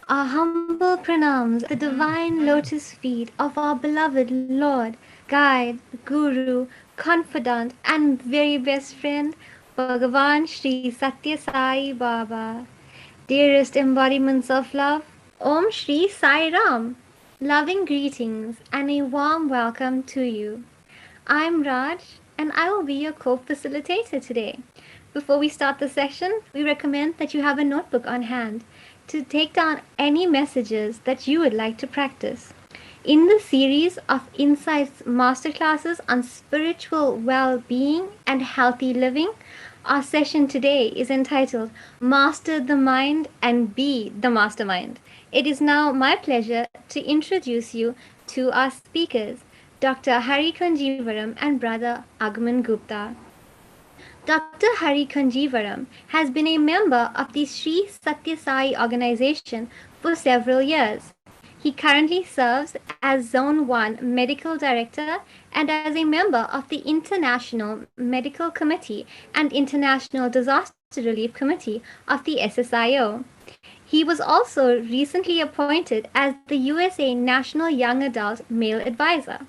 Our humble pranams at the divine lotus feet of our beloved Lord, Guide, Guru, Confidant, and very best friend, Bhagavan Sri Satya Sai Baba. Dearest embodiments of love, Om Shri Sai Ram. Loving greetings and a warm welcome to you. I'm Raj, and I will be your co facilitator today. Before we start the session, we recommend that you have a notebook on hand to take down any messages that you would like to practice. In the series of InSAIghts masterclasses on spiritual well being and healthy living, our session today is entitled Master the Mind and Be the Mastermind. It is now my pleasure to introduce you to our speakers, Dr. Hari Conjeevaram and Brother Agman Gupta. Dr. Hari Conjeevaram has been a member of the Sri Satya Sai organization for several years. He currently serves as Zone 1 Medical Director and as a member of the International Medical Committee and International Disaster Relief Committee of the SSIO. He was also recently appointed as the USA National Young Adult Male Advisor.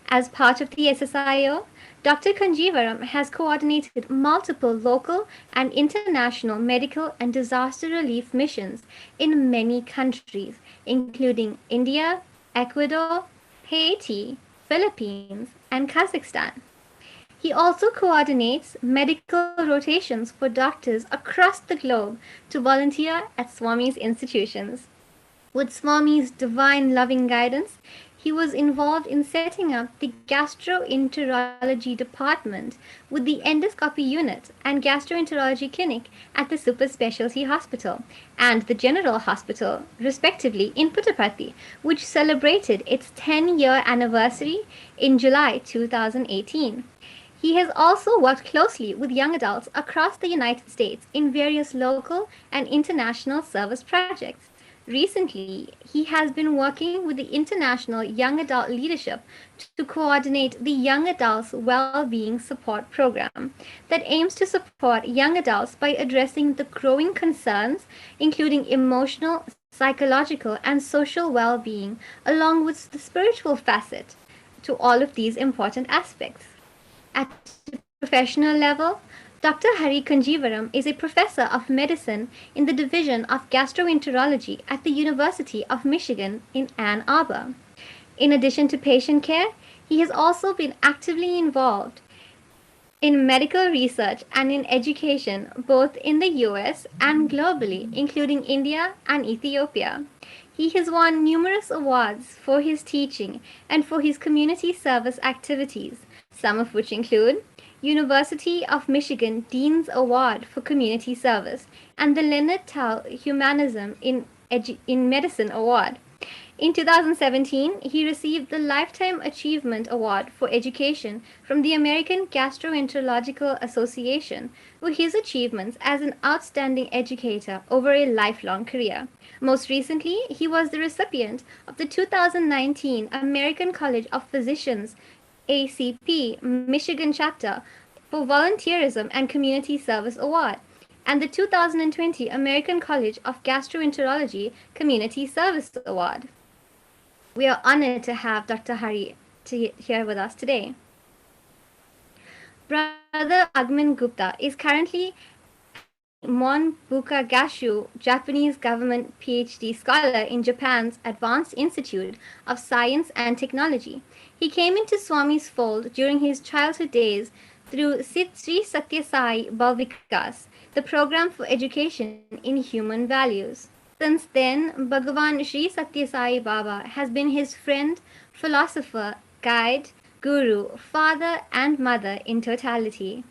As part of the SSIO, Dr. Conjeevaram has coordinated multiple local and international medical and disaster relief missions in many countries, including India, Ecuador, Haiti, Philippines, and Kazakhstan. He also coordinates medical rotations for doctors across the globe to volunteer at Swami's institutions. With Swami's divine loving guidance, he was involved in setting up the gastroenterology department with the endoscopy unit and gastroenterology clinic at the super specialty hospital and the general hospital, respectively, in Puttaparthi, which celebrated its 10-year anniversary in July 2018. He has also worked closely with young adults across the United States in various local and international service projects. Recently, he has been working with the International Young Adult Leadership to coordinate the Young Adults Well-Being Support Program that aims to support young adults by addressing the growing concerns, including emotional, psychological, and social well-being, along with the spiritual facet to all of these important aspects. At a professional level, Dr. Hari Conjeevaram is a professor of medicine in the Division of Gastroenterology at the University of Michigan in Ann Arbor. In addition to patient care, he has also been actively involved in medical research and in education both in the US and globally, including India and Ethiopia. He has won numerous awards for his teaching and for his community service activities, some of which include University of Michigan Dean's Award for Community Service and the Leonard Tao Humanism in Medicine Award. In 2017, he received the Lifetime Achievement Award for Education from the American Gastroenterological Association for his achievements as an outstanding educator over a lifelong career. Most recently, he was the recipient of the 2019 American College of Physicians ACP Michigan chapter for Volunteerism and Community Service Award and the 2020 American College of Gastroenterology Community Service Award. We are honored to have Dr. Hari here with us today. Brother Agman Gupta is currently Monbuka Gashu, Japanese government PhD scholar in Japan's Advanced Institute of Science and Technology. He came into Swami's fold during his childhood days through Sri Satya Sai Balvikas, the program for education in human values. Since then, Bhagavan Sri Satya Sai Baba has been his friend, philosopher, guide, guru, father, and mother in totality.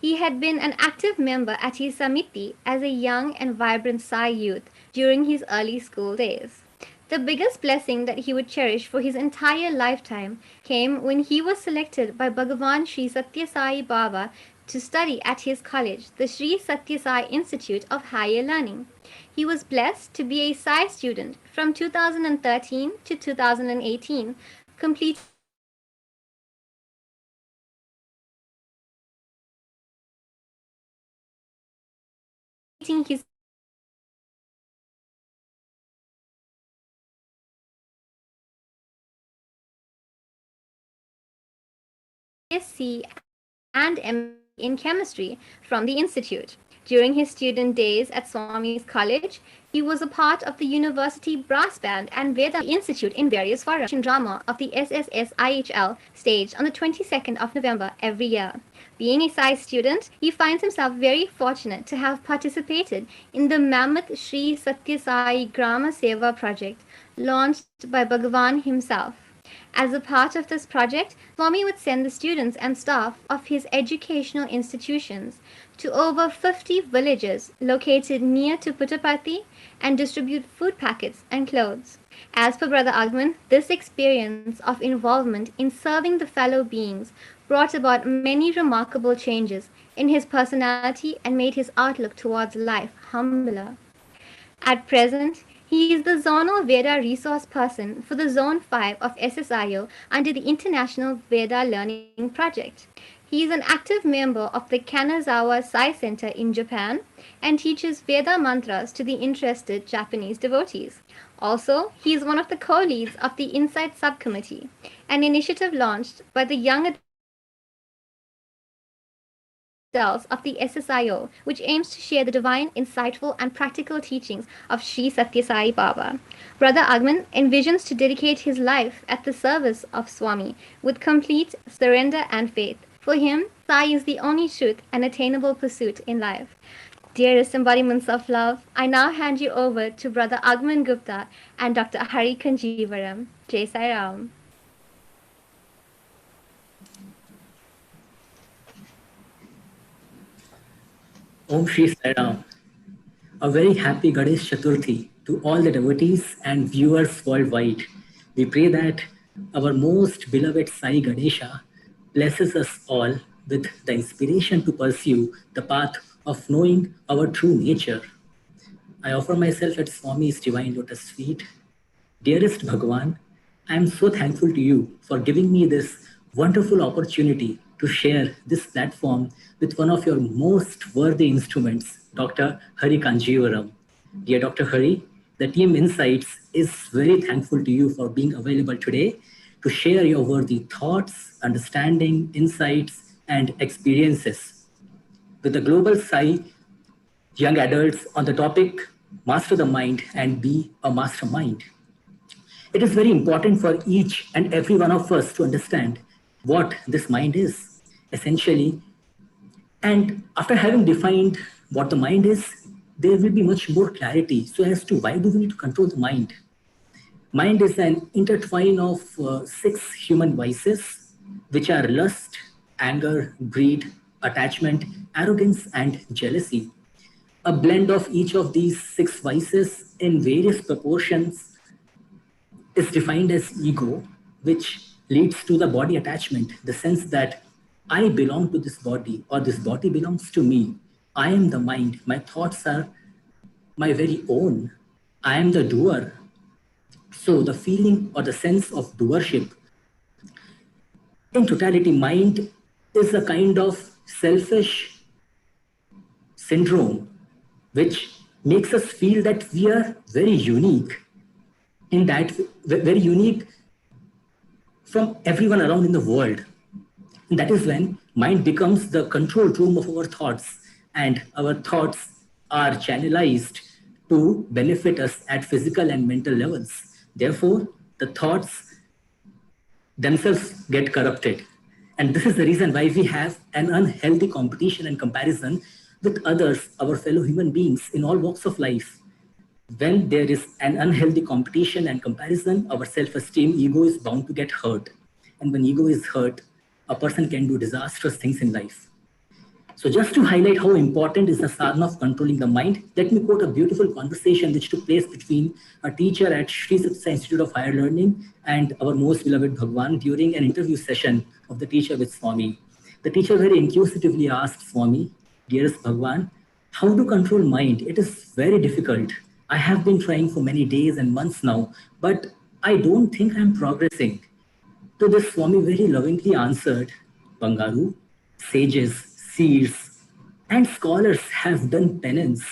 He had been an active member at his Samiti as a young and vibrant Sai youth during his early school days. The biggest blessing that he would cherish for his entire lifetime came when he was selected by Bhagavan Sri Satya Sai Baba to study at his college, the Sri Satya Sai Institute of Higher Learning. He was blessed to be a Sai student from 2013 to 2018, completing his BSc and MSc in chemistry from the Institute. During his student days at Swami's College, he was a part of the university brass band and Veda Institute in various forums. Drama of the SSSIHL staged on the 22nd of November every year. Being a Sai student, he finds himself very fortunate to have participated in the mammoth Sri Satya Sai Grama Seva project launched by Bhagavan himself. As a part of this project, Swami would send the students and staff of his educational institutions to over 50 villages located near to Puttaparthi and distribute food packets and clothes. As per Brother Agman, this experience of involvement in serving the fellow beings brought about many remarkable changes in his personality and made his outlook towards life humbler. At present, he is the Zonal Veda Resource Person for the Zone 5 of SSIO under the International Veda Learning Project. He is an active member of the Kanazawa Sai Center in Japan and teaches Veda mantras to the interested Japanese devotees. Also, he is one of the co-leads of the InSAIghts subcommittee, an initiative launched by the young adults of the SSIO, which aims to share the divine, insightful, and practical teachings of Sri Sathya Sai Baba. Brother Agman envisions to dedicate his life at the service of Swami with complete surrender and faith. For him, Sai is the only truth and attainable pursuit in life. Dearest embodiments of love, I now hand you over to Brother Agman Gupta and Dr. Hari Conjeevaram. Jai Sai Ram. Om Shri Sai Ram. A very happy Ganesh Chaturthi to all the devotees and viewers worldwide. We pray that our most beloved Sai Ganesha blesses us all with the inspiration to pursue the path of knowing our true nature. I offer myself at Swami's divine lotus feet. Dearest Bhagavan, I am so thankful to you for giving me this wonderful opportunity to share this platform with one of your most worthy instruments, Dr. Hari Conjeevaram. Dear Dr. Hari, the team InSAIghts is very thankful to you for being available today to share your worthy thoughts, understanding, insights, and experiences with the global Sai young adults on the topic Master the Mind and Be a Mastermind. It is very important for each and every one of us to understand what this mind is, essentially. And after having defined what the mind is, there will be much more clarity. So as to why do we need to control the mind? Mind is an intertwine of 6 human vices, which are lust, anger, greed, attachment, arrogance, and jealousy. A blend of each of these 6 vices in various proportions is defined as ego, which leads to the body attachment, the sense that I belong to this body or this body belongs to me. I am the mind. My thoughts are my very own. I am the doer. So the feeling or the sense of doership. In totality, mind is a kind of selfish syndrome which makes us feel that we are very unique. In that, very unique from everyone around in the world. And that is when mind becomes the control room of our thoughts, and our thoughts are channelized to benefit us at physical and mental levels. Therefore, the thoughts themselves get corrupted. And this is the reason why we have an unhealthy competition and comparison with others, our fellow human beings in all walks of life. When there is an unhealthy competition and comparison, our self-esteem, ego is bound to get hurt. And when ego is hurt, a person can do disastrous things in life. So just to highlight how important is the sadhana of controlling the mind, let me quote a beautiful conversation which took place between a teacher at Sri Satya Sai Institute of Higher Learning and our most beloved Bhagwan during an interview session of the teacher with Swami. The teacher very inquisitively asked Swami, dearest Bhagwan, how to control mind? It is very difficult. I have been trying for many days and months now, but I don't think I'm progressing. To this, Swami very lovingly answered, Bangaru, sages, seers, and scholars have done penance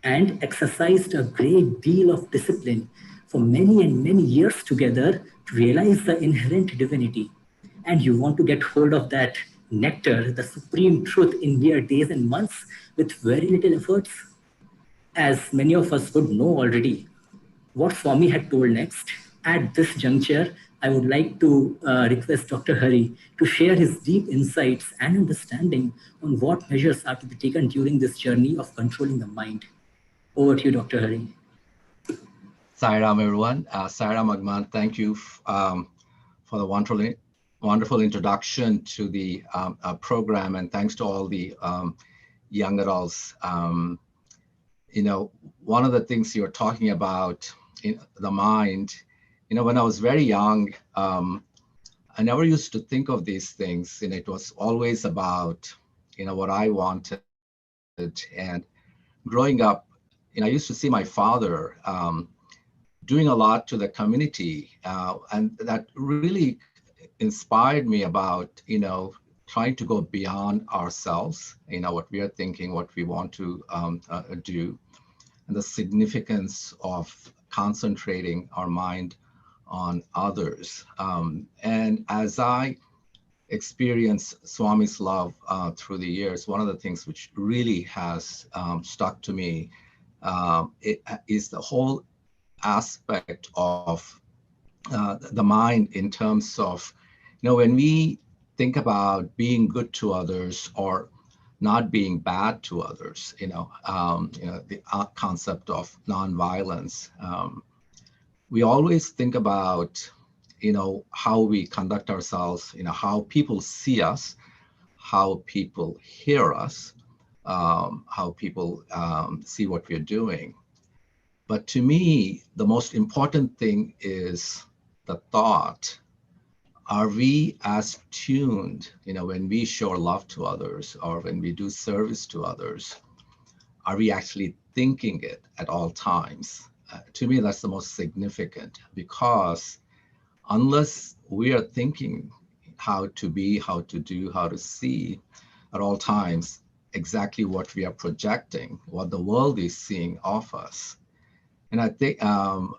and exercised a great deal of discipline for many and many years together to realize the inherent divinity. And you want to get hold of that nectar, the supreme truth in mere days and months with very little efforts? As many of us would know already, what Swami had told next, at this juncture, I would like to request Dr. Hari to share his deep insights and understanding on what measures are to be taken during this journey of controlling the mind. Over to you, Dr. Hari. Sairam, everyone. Sairam Agman, thank you for the wonderful introduction to the program, and thanks to all the young adults. One of the things you're talking about in the mind, when I was very young, I never used to think of these things, and it was always about, what I wanted. And growing up, I used to see my father doing a lot to the community, and that really inspired me about, trying to go beyond ourselves, what we are thinking, what we want to do, and the significance of concentrating our mind on others. And as I experience Swami's love through the years, one of the things which really has stuck to me is the whole aspect of the mind in terms of, when we think about being good to others or not being bad to others, the concept of nonviolence. We always think about, how we conduct ourselves, how people see us, how people hear us, how people see what we're doing. But to me, the most important thing is the thought. Are we as tuned, when we show love to others or when we do service to others? Are we actually thinking it at all times? To me, that's the most significant, because unless we are thinking how to be, how to do, how to see at all times exactly what we are projecting, what the world is seeing of us, and I think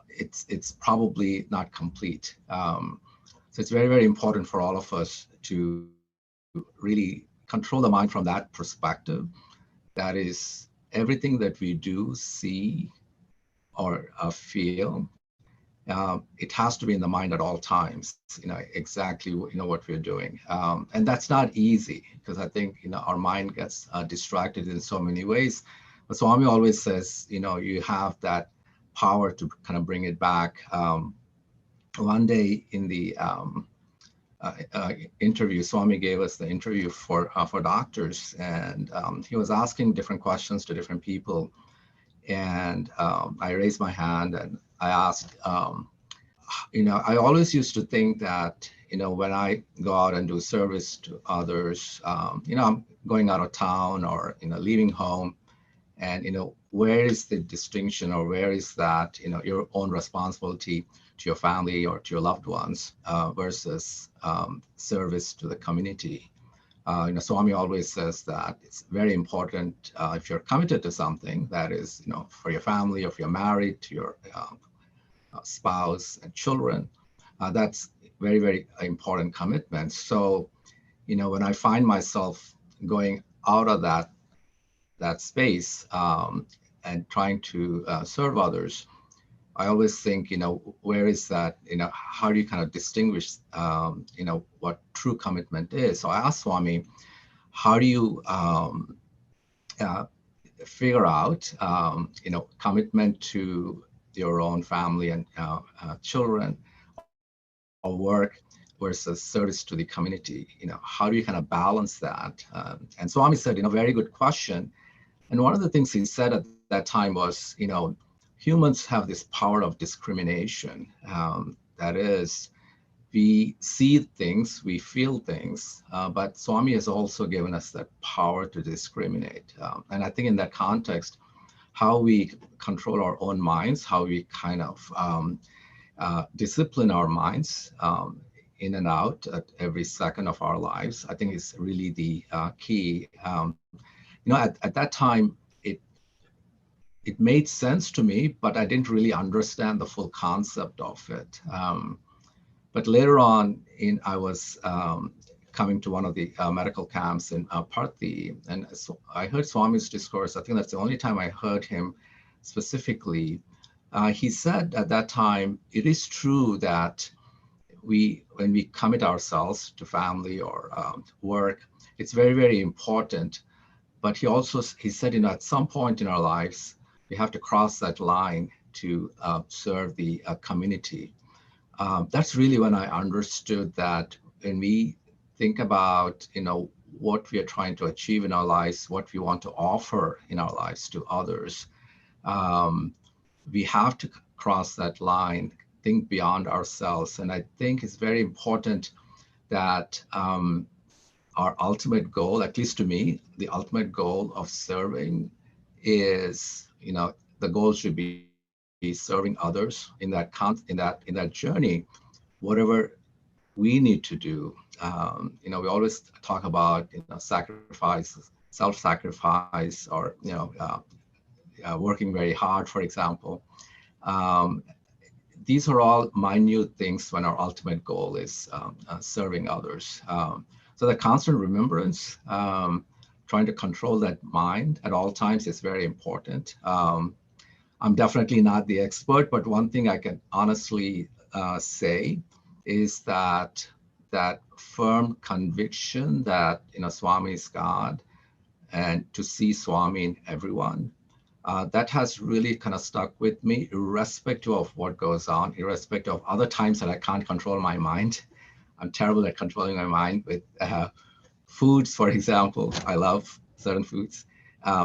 it's probably not complete. So it's very, very important for all of us to really control the mind from that perspective. That is, everything that we do, see, or feel, it has to be in the mind at all times, exactly what we're doing. And that's not easy, because I think, our mind gets distracted in so many ways. But Swami always says, you have that power to kind of bring it back. One day in the interview, Swami gave us the interview for doctors, and he was asking different questions to different people. And I raised my hand and I asked, I always used to think that, when I go out and do service to others, I'm going out of town or, leaving home, and, where is the distinction, or where is that, your own responsibility to your family or to your loved ones versus service to the community? Swami always says that it's very important if you're committed to something, that is, for your family, if you're married, to your spouse and children, that's very, very important commitment. So, when I find myself going out of that space and trying to serve others, I always think, where is that, how do you kind of distinguish, what true commitment is? So I asked Swami, how do you figure out, commitment to your own family and children or work versus service to the community? How do you kind of balance that? And Swami said, very good question. And one of the things he said at that time was, humans have this power of discrimination. That is, we see things, we feel things, but Swami has also given us that power to discriminate. And I think in that context, how we control our own minds, how we kind of discipline our minds in and out at every second of our lives, I think is really the key. At that time, it made sense to me, but I didn't really understand the full concept of it. But later on, I was coming to one of the medical camps in Parthi, and so I heard Swami's discourse. I think that's the only time I heard him specifically. He said at that time, it is true that when we commit ourselves to family or work, it's very, very important. But he said, at some point in our lives, we have to cross that line to serve the community. That's really when I understood that when we think about, what we are trying to achieve in our lives, what we want to offer in our lives to others, we have to cross that line, think beyond ourselves. And I think it's very important that our ultimate goal, at least to me, the ultimate goal of serving is, the goal should be serving others in that journey, whatever we need to do. We always talk about, sacrifice, self-sacrifice, or working very hard, for example. These are all minute things when our ultimate goal is serving others. So the constant remembrance, trying to control that mind at all times is very important. I'm definitely not the expert, but one thing I can honestly say is that firm conviction that Swami is God, and to see Swami in everyone, that has really kind of stuck with me, irrespective of what goes on, irrespective of other times that I can't control my mind. I'm terrible at controlling my mind with foods, for example. I love certain foods.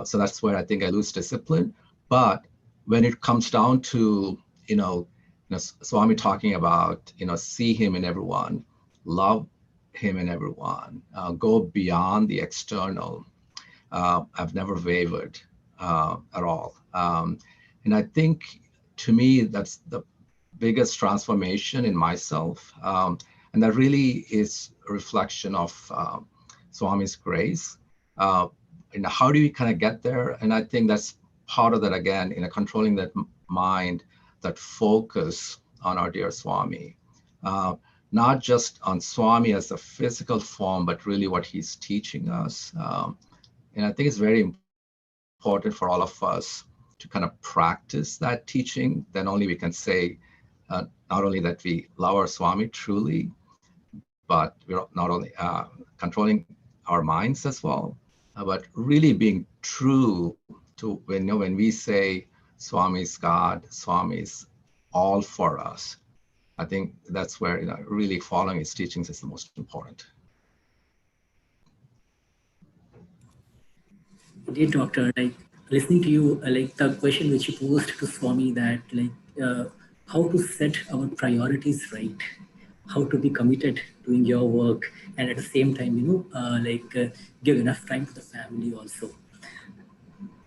So that's where I think I lose discipline. But when it comes down to, Swami talking about, see him in everyone, love him in everyone, go beyond the external, I've never wavered at all. And I think, to me, that's the biggest transformation in myself. And that really is a reflection of Swami's grace. And how do we kind of get there? And I think that's part of that, again, controlling that mind, that focus on our dear Swami. Not just on Swami as a physical form, but really what he's teaching us. And I think it's very important for all of us to kind of practice that teaching. Then only we can say, not only that we love our Swami truly, but we're not only controlling our minds as well, but really being true to when we say Swami is God, Swami is all for us. I think that's where really following his teachings is the most important. Indeed, doctor, listening to you, the question which you posed to Swami, that how to set our priorities right, how to be committed doing your work, and at the same time, give enough time to the family also.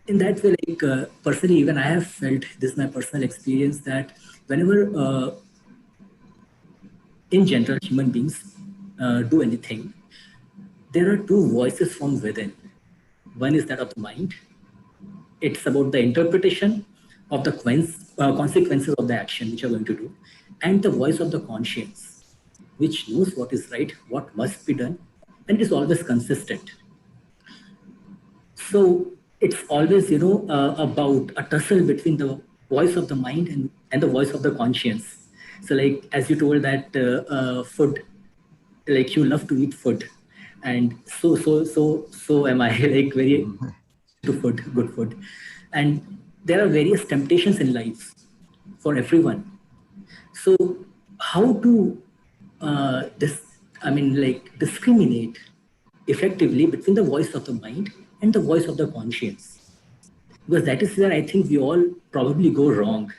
In that way, personally, even I have felt, this is my personal experience, that whenever, in general, human beings do anything, there are two voices from within. One is that of the mind. It's about the interpretation of the consequences of the action which you're going to do, and the voice of the conscience, which knows what is right, what must be done, and is always consistent. So it's always, about a tussle between the voice of the mind and the voice of the conscience. So as you told that food, you love to eat food, and so am I, very to food, good food. And there are various temptations in life for everyone. So how to discriminate effectively between the voice of the mind and the voice of the conscience? Because that is where I think we all probably go wrong.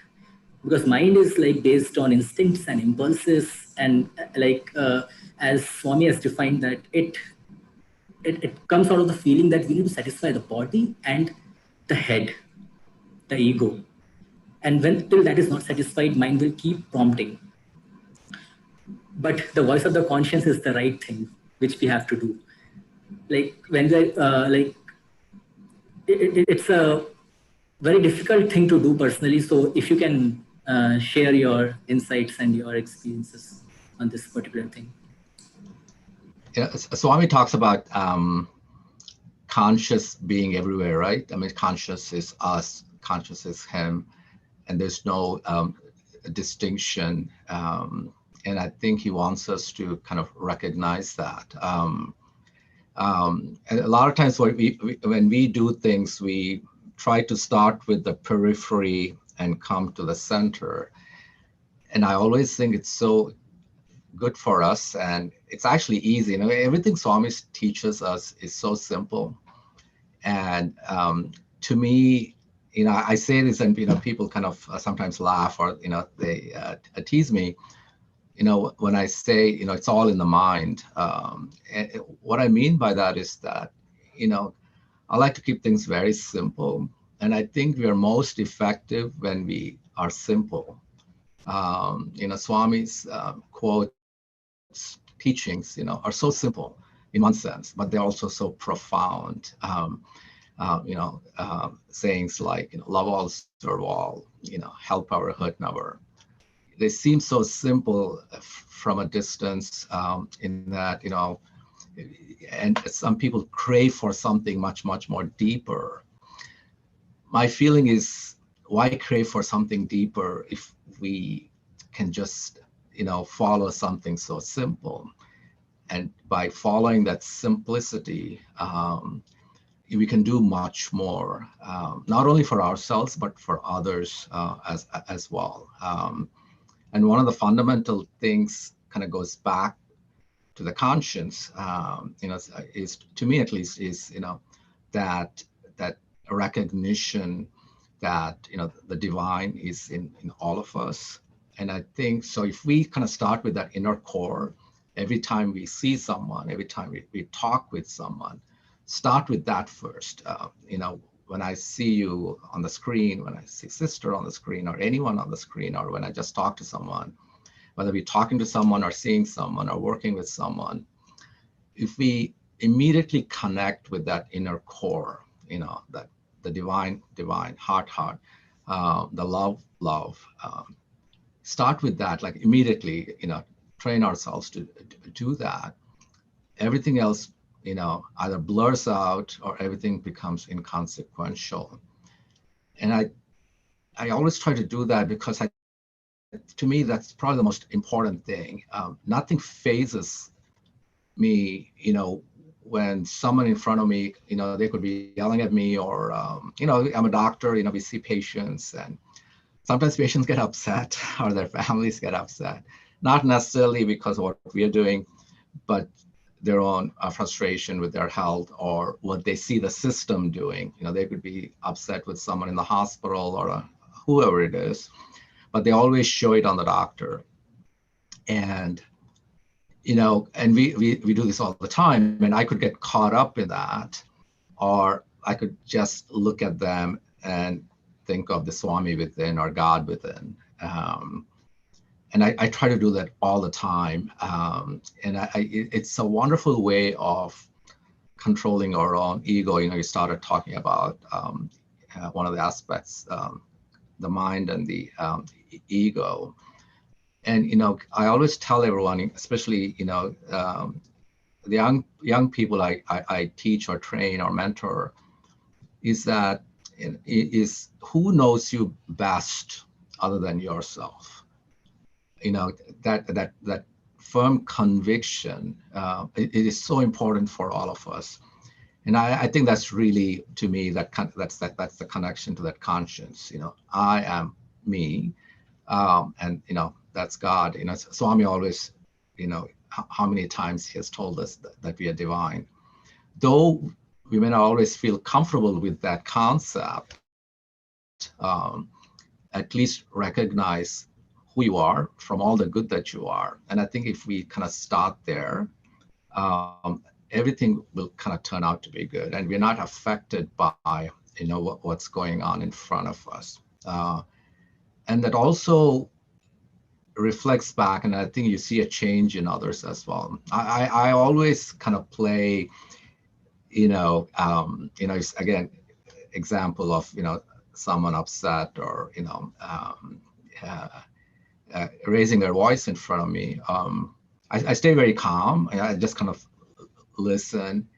Because mind is based on instincts and impulses, and as Swami has defined that it comes out of the feeling that we need to satisfy the body and the head, the ego. And till that is not satisfied, mind will keep prompting. But the voice of the conscience is the right thing, which we have to do. When we it's a very difficult thing to do personally. So if you can share your insights and your experiences on this particular thing. Swami talks about conscious being everywhere, right? I mean, conscious is us, conscious is him, and there's no distinction. And I think he wants us to kind of recognize that. And a lot of times when we do things, we try to start with the periphery and come to the center. And I always think it's so good for us, and it's actually easy. You know, everything Swami teaches us is so simple. And to me, you know, I say this, and you know, people kind of sometimes laugh, or you know, they tease me. You know, when I say, you know, it's all in the mind. What I mean by that is that, you know, I like to keep things very simple, and I think we are most effective when we are simple. You know, Swami's quotes, teachings, you know, are so simple in one sense, but they're also so profound. Sayings like, you know, love all, serve all, you know, help our hurt never. They seem so simple from a distance, in that, you know, and some people crave for something much, much more deeper. My feeling is, why crave for something deeper if we can just, you know, follow something so simple? And by following that simplicity, we can do much more, not only for ourselves, but for others as well. And one of the fundamental things kind of goes back to the conscience, you know, is, to me at least, is, you know, that recognition that, you know, the divine is in all of us. And I think so if we kind of start with that inner core, every time we see someone, every time we talk with someone, start with that first. You know, when I see you on the screen, when I see sister on the screen, or anyone on the screen, or when I just talk to someone, whether we're talking to someone or seeing someone or working with someone, if we immediately connect with that inner core, you know, that the divine, heart, the love, start with that, like immediately, you know, train ourselves to do that. Everything else, you know, either blurs out or everything becomes inconsequential. And I always try to do that because to me, that's probably the most important thing. Nothing phases me, you know, when someone in front of me, you know, they could be yelling at me, or, you know, I'm a doctor, you know, we see patients, and sometimes patients get upset or their families get upset, not necessarily because of what we are doing, but their own frustration with their health or what they see the system doing. You know, they could be upset with someone in the hospital or whoever it is, but they always show it on the doctor. And, you know, and we do this all the time, and I could get caught up in that, or I could just look at them and think of the Swami within or God within. And I try to do that all the time. And it's a wonderful way of controlling our own ego. You know, you started talking about one of the aspects, the mind and the ego. And, you know, I always tell everyone, especially, you know, the young people I teach or train or mentor, is that is who knows you best other than yourself. You know, that firm conviction, it is so important for all of us. And I think that's really, to me, that's the connection to that conscience. You know, I am me, and you know, that's God. You know, Swami always, you know, how many times he has told us that we are divine. Though we may not always feel comfortable with that concept, at least recognize who you are from all the good that you are. And I think if we kind of start there, everything will kind of turn out to be good, and we're not affected by, you know, what's going on in front of us. And that also reflects back, and I think you see a change in others as well. I always kind of play, you know, it's, again, example of, you know, someone upset or, you know, raising their voice in front of me. I stay very calm. I just kind of listen,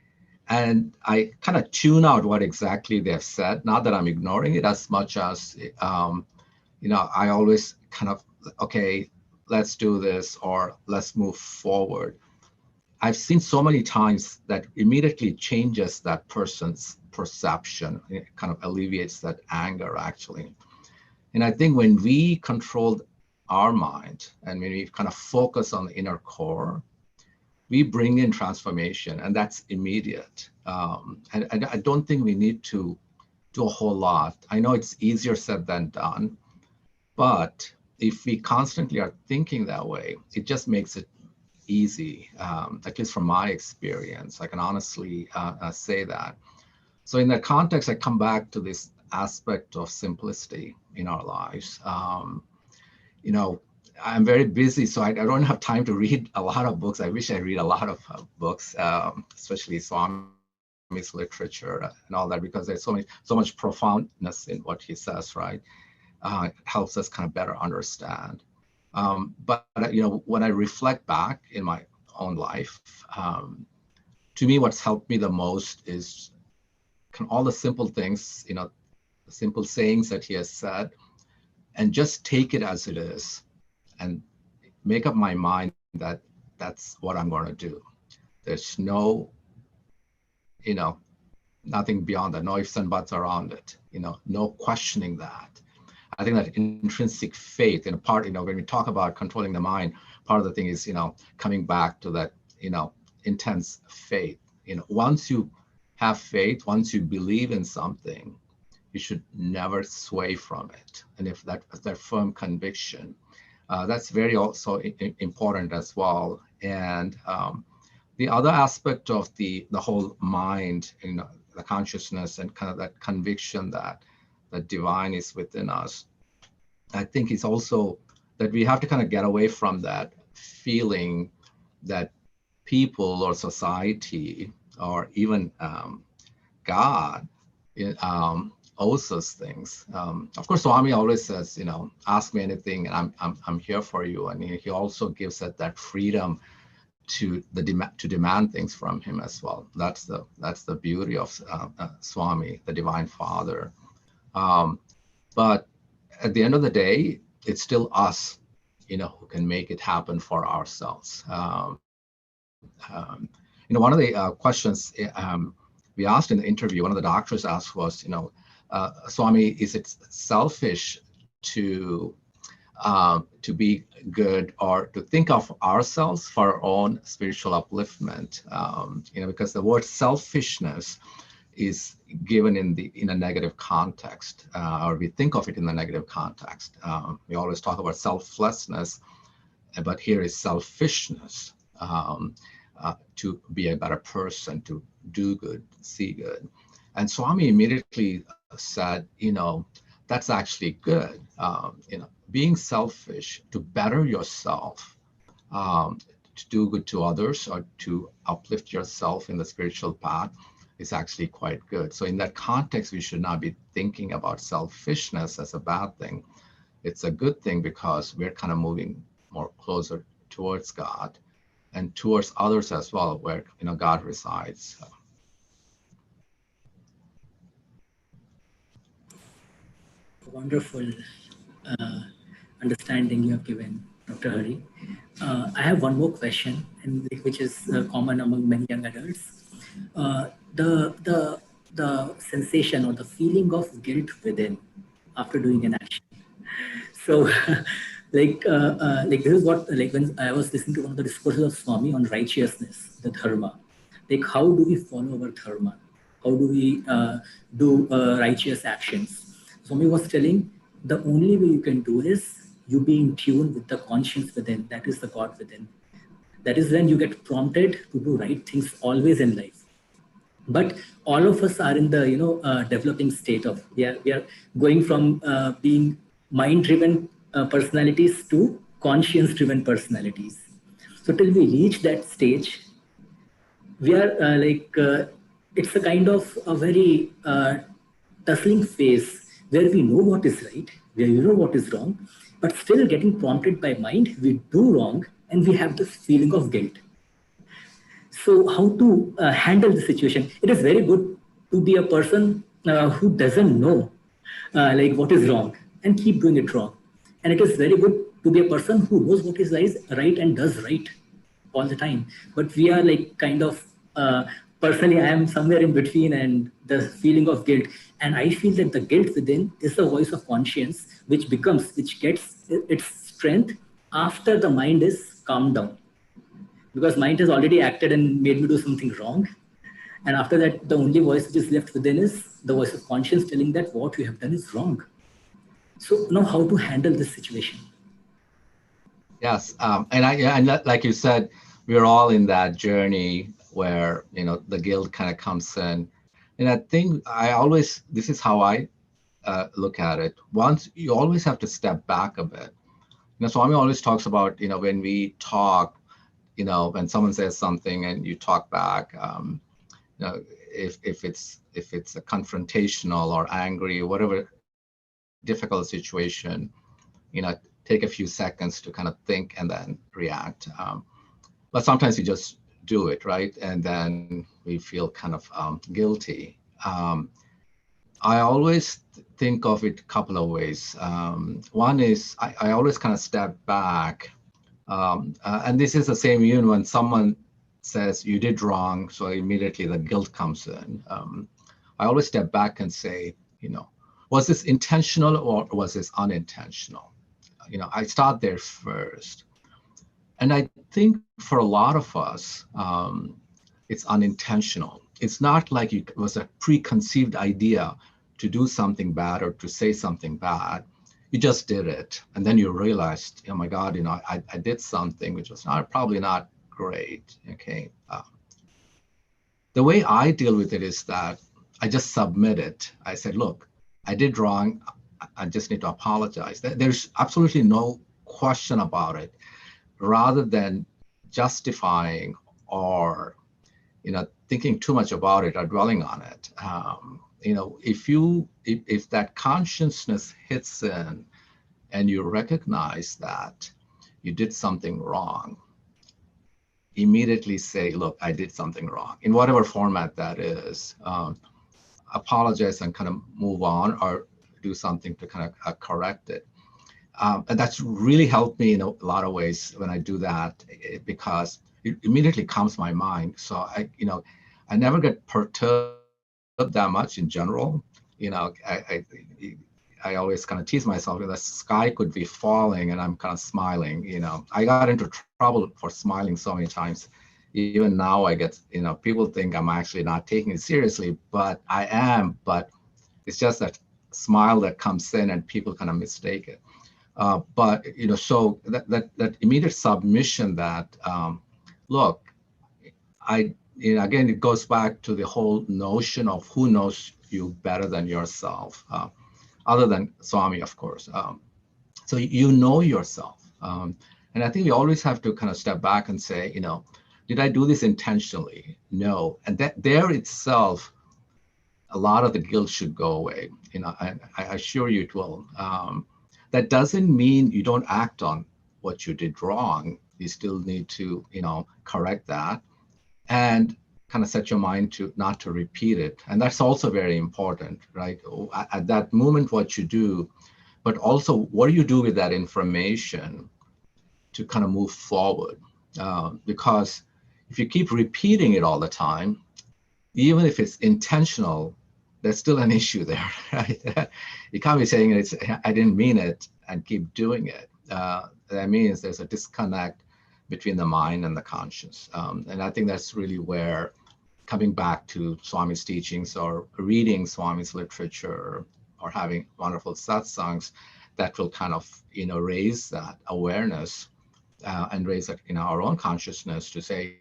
and I kind of tune out what exactly they've said. Not that I'm ignoring it as much as, I always kind of, okay, let's do this or let's move forward. I've seen so many times that immediately changes that person's perception. It kind of alleviates that anger, actually. And I think when we control our mind and when we kind of focus on the inner core, we bring in transformation, and that's immediate. And I don't think we need to do a whole lot. I know it's easier said than done, but if we constantly are thinking that way, it just makes it easy, at least from my experience. I can honestly say that. So in that context, I come back to this aspect of simplicity in our lives. I'm very busy, so I don't have time to read a lot of books. I wish I read a lot of books, especially Swami's literature and all that, because there's so much profoundness in what he says, right? It helps us kind of better understand. But when I reflect back in my own life, to me, what's helped me the most is all the simple things, the simple sayings that he has said, and just take it as it is, and make up my mind that that's what I'm going to do. There's no, nothing beyond that, no ifs and buts around it, no questioning that. I think that intrinsic faith, in a part, when we talk about controlling the mind, part of the thing is, coming back to that, intense faith. Once you have faith, once you believe in something, you should never sway from it. And if that firm conviction, that's very also important as well. And the other aspect of the whole mind, the consciousness and kind of that conviction that the divine is within us, I think it's also that we have to kind of get away from that feeling that people or society or even God owes us things. Of course, Swami always says, ask me anything, and I'm here for you. And he also gives us that freedom to demand things from him as well. That's the beauty of Swami, the Divine Father. But at the end of the day, it's still us, who can make it happen for ourselves. One of the questions we asked in the interview, one of the doctors asked was, Swami, is it selfish to be good or to think of ourselves for our own spiritual upliftment? Because the word selfishness is given in a negative context, or we think of it in the negative context. We always talk about selflessness, but here is selfishness, to be a better person, to do good, see good. And Swami immediately said, that's actually good. Being selfish to better yourself, to do good to others or to uplift yourself in the spiritual path is actually quite good. So in that context, we should not be thinking about selfishness as a bad thing. It's a good thing because we're kind of moving more closer towards God and towards others as well, where God resides. Wonderful understanding you have given, Dr. Hari. I have one more question, and which is common among many young adults. The sensation or the feeling of guilt within after doing an action. So, like this is what, like when I was listening to one of the discourses of Swami on righteousness, the dharma, like how do we follow our dharma? How do we do righteous actions? Swami was telling the only way you can do is you be in tune with the conscience within, that is the God within. That is when you get prompted to do right things always in life. But all of us are in the developing state of we are going from being mind-driven personalities to conscience-driven personalities. So till we reach that stage, we are it's a kind of a very tussling phase where we know what is right, where we know what is wrong, but still getting prompted by mind, we do wrong, and we have this feeling of guilt. So how to handle the situation? It is very good to be a person who doesn't know like what is wrong and keep doing it wrong. And it is very good to be a person who knows what is right and does right all the time. But we are like kind of personally, I am somewhere in between, and the feeling of guilt. And I feel that the guilt within is the voice of conscience, which gets its strength after the mind is calmed down, because mind has already acted and made me do something wrong. And after that, the only voice which is left within is the voice of conscience telling that what you have done is wrong. So now how to handle this situation? Yes, and like you said, we're all in that journey where the guilt kind of comes in, and I think this is how I look at it. Once you always have to step back a bit. Swami always talks about when we talk, when someone says something and you talk back, if it's a confrontational or angry, whatever difficult situation, take a few seconds to kind of think and then react. But sometimes you just do it, right? And then we feel kind of guilty. I always think of it a couple of ways. One is I always kind of step back. And this is the same even when someone says you did wrong, so immediately the guilt comes in. I always step back and say, was this intentional or was this unintentional? I start there first. And I think for a lot of us, it's unintentional. It's not like it was a preconceived idea to do something bad or to say something bad. You just did it. And then you realized, oh my God, I did something which was probably not great. Okay. The way I deal with it is that I just submit it. I said, look, I did wrong. I just need to apologize. There's absolutely no question about it. Rather than justifying or thinking too much about it or dwelling on it, if that consciousness hits in and you recognize that you did something wrong, immediately say, look, I did something wrong in whatever format that is. Apologize and kind of move on or do something to kind of correct it. And that's really helped me in a lot of ways when I do that, because it immediately calms my mind. So I never get perturbed that much in general. I always kind of tease myself, the sky could be falling and I'm kind of smiling. I got into trouble for smiling so many times. Even now I get, people think I'm actually not taking it seriously, but I am. But it's just that smile that comes in and people kind of mistake it. But so that immediate submission that look, again, it goes back to the whole notion of who knows you better than yourself, other than Swami, of course. So you know yourself, and I think we always have to kind of step back and say, did I do this intentionally? No, and that there itself, a lot of the guilt should go away. I assure you it will. That doesn't mean you don't act on what you did wrong. You still need to, correct that and kind of set your mind to not to repeat it. And that's also very important, right? At that moment, what you do, but also what do you do with that information to kind of move forward? Because if you keep repeating it all the time, even if it's intentional, there's still an issue there, right? You can't be saying I didn't mean it and keep doing it. That means there's a disconnect between the mind and the conscious. And I think that's really where coming back to Swami's teachings or reading Swami's literature or having wonderful satsangs that will kind of, raise that awareness and raise it in our own consciousness to say,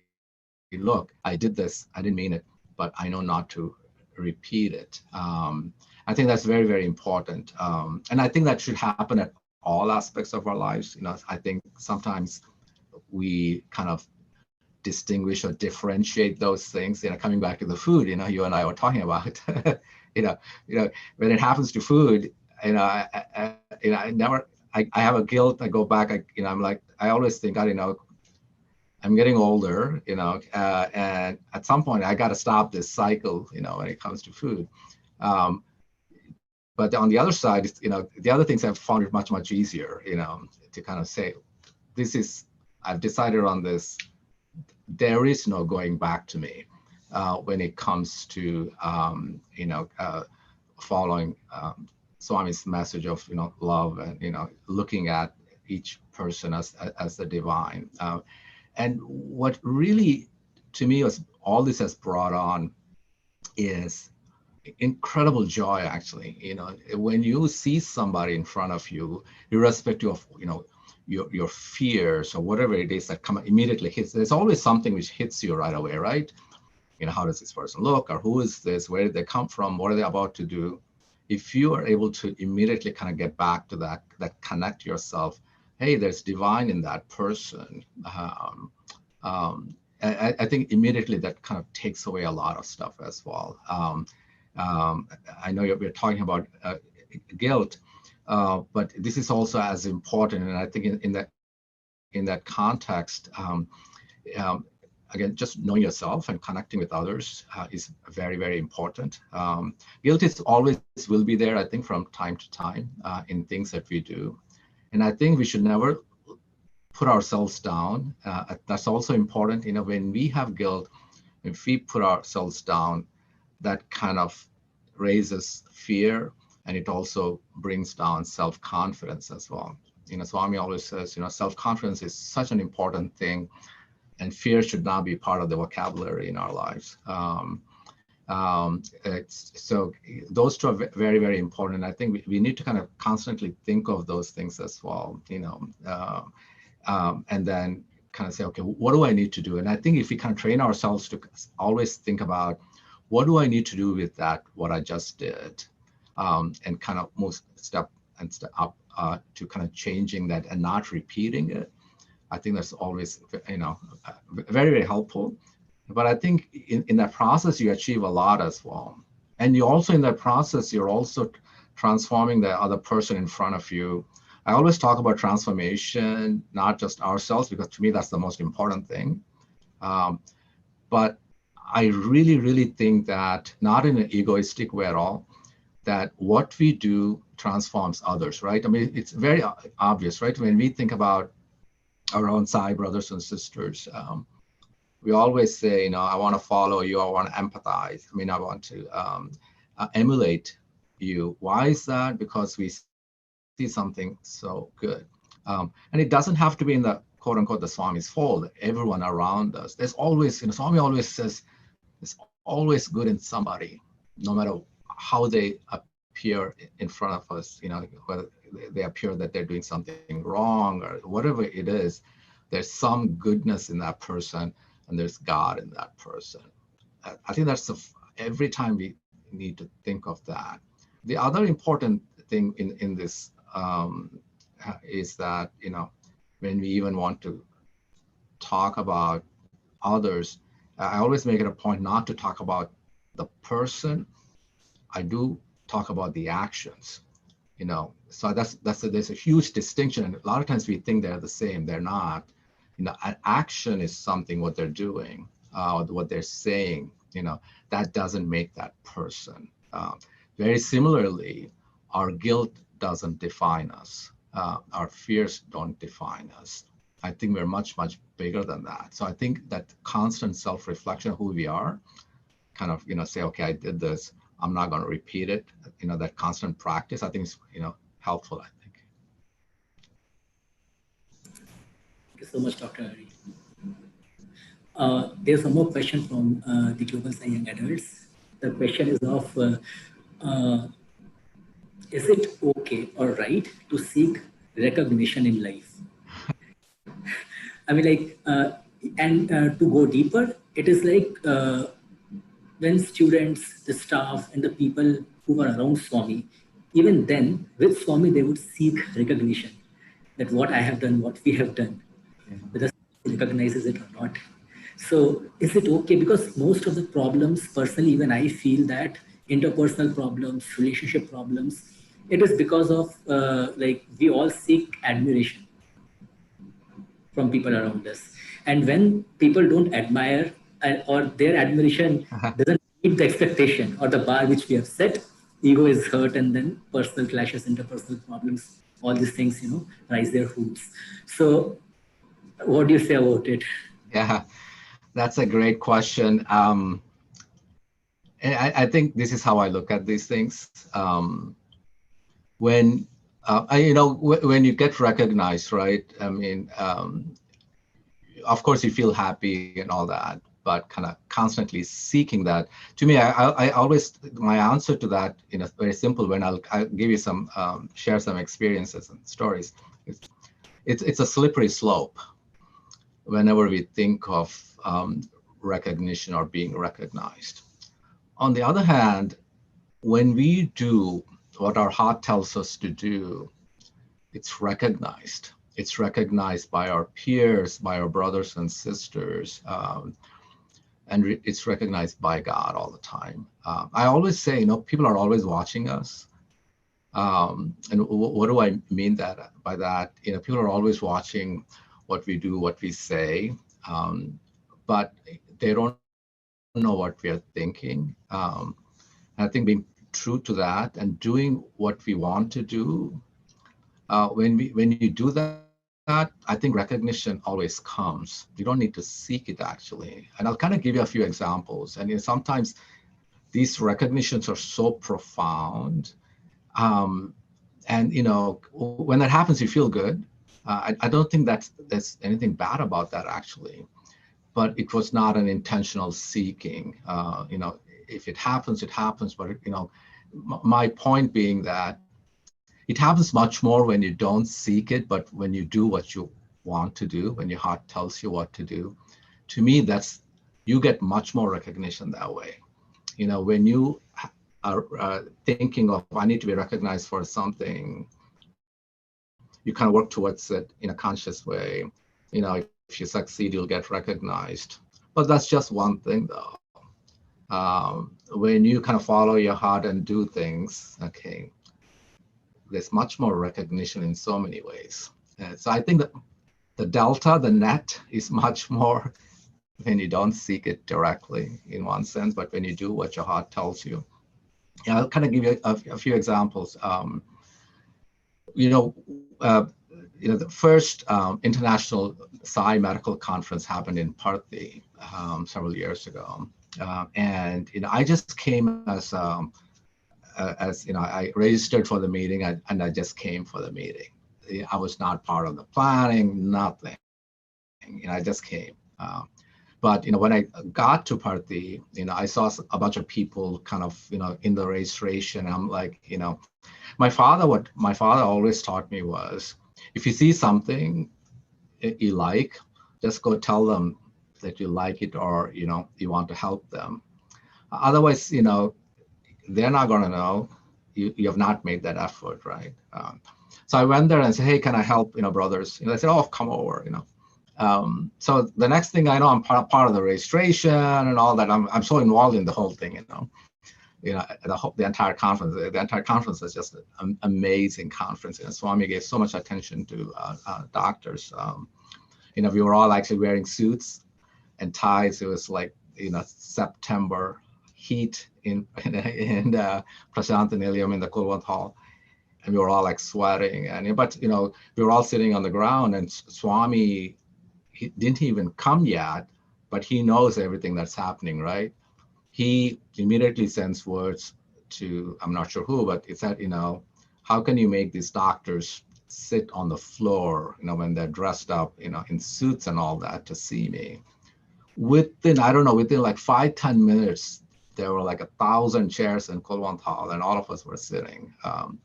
look, I did this, I didn't mean it, but I know not to repeat it. I think that's very, very important. And I think that should happen at all aspects of our lives. I think sometimes we kind of distinguish or differentiate those things, coming back to the food, you and I were talking about, when it happens to food, I have a guilt, I go back, I'm like, I always think, I'm getting older, and at some point I got to stop this cycle, when it comes to food. But on the other side, the other things I've found it much, much easier, to kind of say, I've decided on this. There is no going back to me when it comes to, following Swami's message of, love and, looking at each person as the divine. And what really, to me, was all this has brought on is incredible joy, actually. When you see somebody in front of you, irrespective of, your fears or whatever it is that immediately hits, there's always something which hits you right away, right? How does this person look, or who is this? Where did they come from? What are they about to do? If you are able to immediately kind of get back to that connect yourself, hey, there's divine in that person. I think immediately that kind of takes away a lot of stuff as well. I know we're talking about guilt, but this is also as important. And I think in that context, again, just knowing yourself and connecting with others is very, very important. Guilt is always will be there, I think, from time to time in things that we do. And I think we should never put ourselves down. That's also important. When we have guilt, if we put ourselves down, that kind of raises fear, and it also brings down self-confidence as well. Swami always says, self-confidence is such an important thing, and fear should not be part of the vocabulary in our lives. So those two are very, very important. I think we need to kind of constantly think of those things as well, and then kind of say, okay, what do I need to do? And I think if we kind of train ourselves to always think about, what do I need to do with that, what I just did, and kind of move step up to kind of changing that and not repeating it. I think that's always, very, very helpful. But I think in that process, you achieve a lot as well. And you also, in that process, you're also transforming the other person in front of you. I always talk about transformation, not just ourselves, because to me, that's the most important thing. But I really, really think that, not in an egoistic way at all, that what we do transforms others, right? I mean, it's very obvious, right? When we think about our own Sai brothers and sisters, we always say, I want to follow you, I want to empathize. I mean, I want to emulate you. Why is that? Because we see something so good. And it doesn't have to be in the quote unquote the Swami's fold, everyone around us. There's always, Swami always says, there's always good in somebody, no matter how they appear in front of us, whether they appear that they're doing something wrong or whatever it is, there's some goodness in that person, and there's God in that person. I think that's every time we need to think of that. The other important thing in this is that, when we even want to talk about others, I always make it a point not to talk about the person. I do talk about the actions, So there's a huge distinction, and a lot of times we think they're the same. They're not. An action is something, what they're doing, what they're saying. That doesn't make that person. Very similarly, our guilt doesn't define us. Our fears don't define us. I think we're much, much bigger than that. So I think that constant self-reflection of who we are, kind of, say, okay, I did this, I'm not going to repeat it. That constant practice, I think is, helpful, I think. Thank you so much, Dr. Hari. There's one more question from the Global Sai Young Adults. The question is of, is it okay or right to seek recognition in life? I mean, to go deeper, it is like when students, the staff, and the people who were around Swami, even then, with Swami, they would seek recognition that what I have done, what we have done, whether Swami recognizes it or not. So is it okay? Because most of the problems, personally, even I feel that interpersonal problems, relationship problems, it is because of we all seek admiration from people around us. And when people don't admire, or their admiration doesn't meet the expectation or the bar which we have set, ego is hurt, and then personal clashes, interpersonal problems, all these things, rise their hoops. So, what do you say about it? Yeah, that's a great question. And I think this is how I look at these things. When when you get recognized, right? I mean, of course you feel happy and all that, but kind of constantly seeking that. To me, I always, my answer to that, very simple. When I'll give you some, share some experiences and stories. It's a slippery slope whenever we think of recognition or being recognized. On the other hand, when we do what our heart tells us to do, it's recognized. It's recognized by our peers, by our brothers and sisters, and it's recognized by God all the time. I always say, people are always watching us. And what do I mean by that? People are always watching what we do, what we say, but they don't know what we are thinking. I think being true to that and doing what we want to do, when you do that, I think recognition always comes. You don't need to seek it actually. And I'll kind of give you a few examples. And sometimes these recognitions are so profound. Um, and when that happens, you feel good. I don't think there's anything bad about that actually, but it was not an intentional seeking. If it happens, it happens. But my point being that it happens much more when you don't seek it, but when you do what you want to do, when your heart tells you what to do. To me, you get much more recognition that way. When you are thinking of, I need to be recognized for something, you kind of work towards it in a conscious way. If you succeed, you'll get recognized. But that's just one thing, though. When you kind of follow your heart and do things, okay, there's much more recognition in so many ways. So I think that the delta, the net, is much more when you don't seek it directly in one sense, but when you do what your heart tells you. Yeah, I'll kind of give you a few examples. You know, uh, the first international Psi medical conference happened in Parthi several years ago, and I just came as I registered for the meeting, and I just came for the meeting. I was not part of the planning, nothing. I just came. But when I got to Parthi, I saw a bunch of people kind of in the registration. I'm like, what my father always taught me was, if you see something you like, just go tell them that you like it, or you want to help them. Otherwise, they're not going to know. You have not made that effort, right? So I went there and said, hey, can I help, brothers? They said, oh, come over, So the next thing I know, I'm part of the registration and all that. I'm so involved in the whole thing, the entire conference. The entire conference was just an amazing conference. Swami gave so much attention to doctors. We were all actually wearing suits and ties. It was like September heat in Prashant Nilayam in the Kulwant Hall, and we were all like sweating. But we were all sitting on the ground, and Swami, he didn't even come yet, but he knows everything that's happening, right? He immediately sends words to, I'm not sure who, but it said, how can you make these doctors sit on the floor, when they're dressed up, in suits and all that to see me? Within like 5-10 minutes, there were like 1,000 chairs in Kulwant Hall, and all of us were sitting. And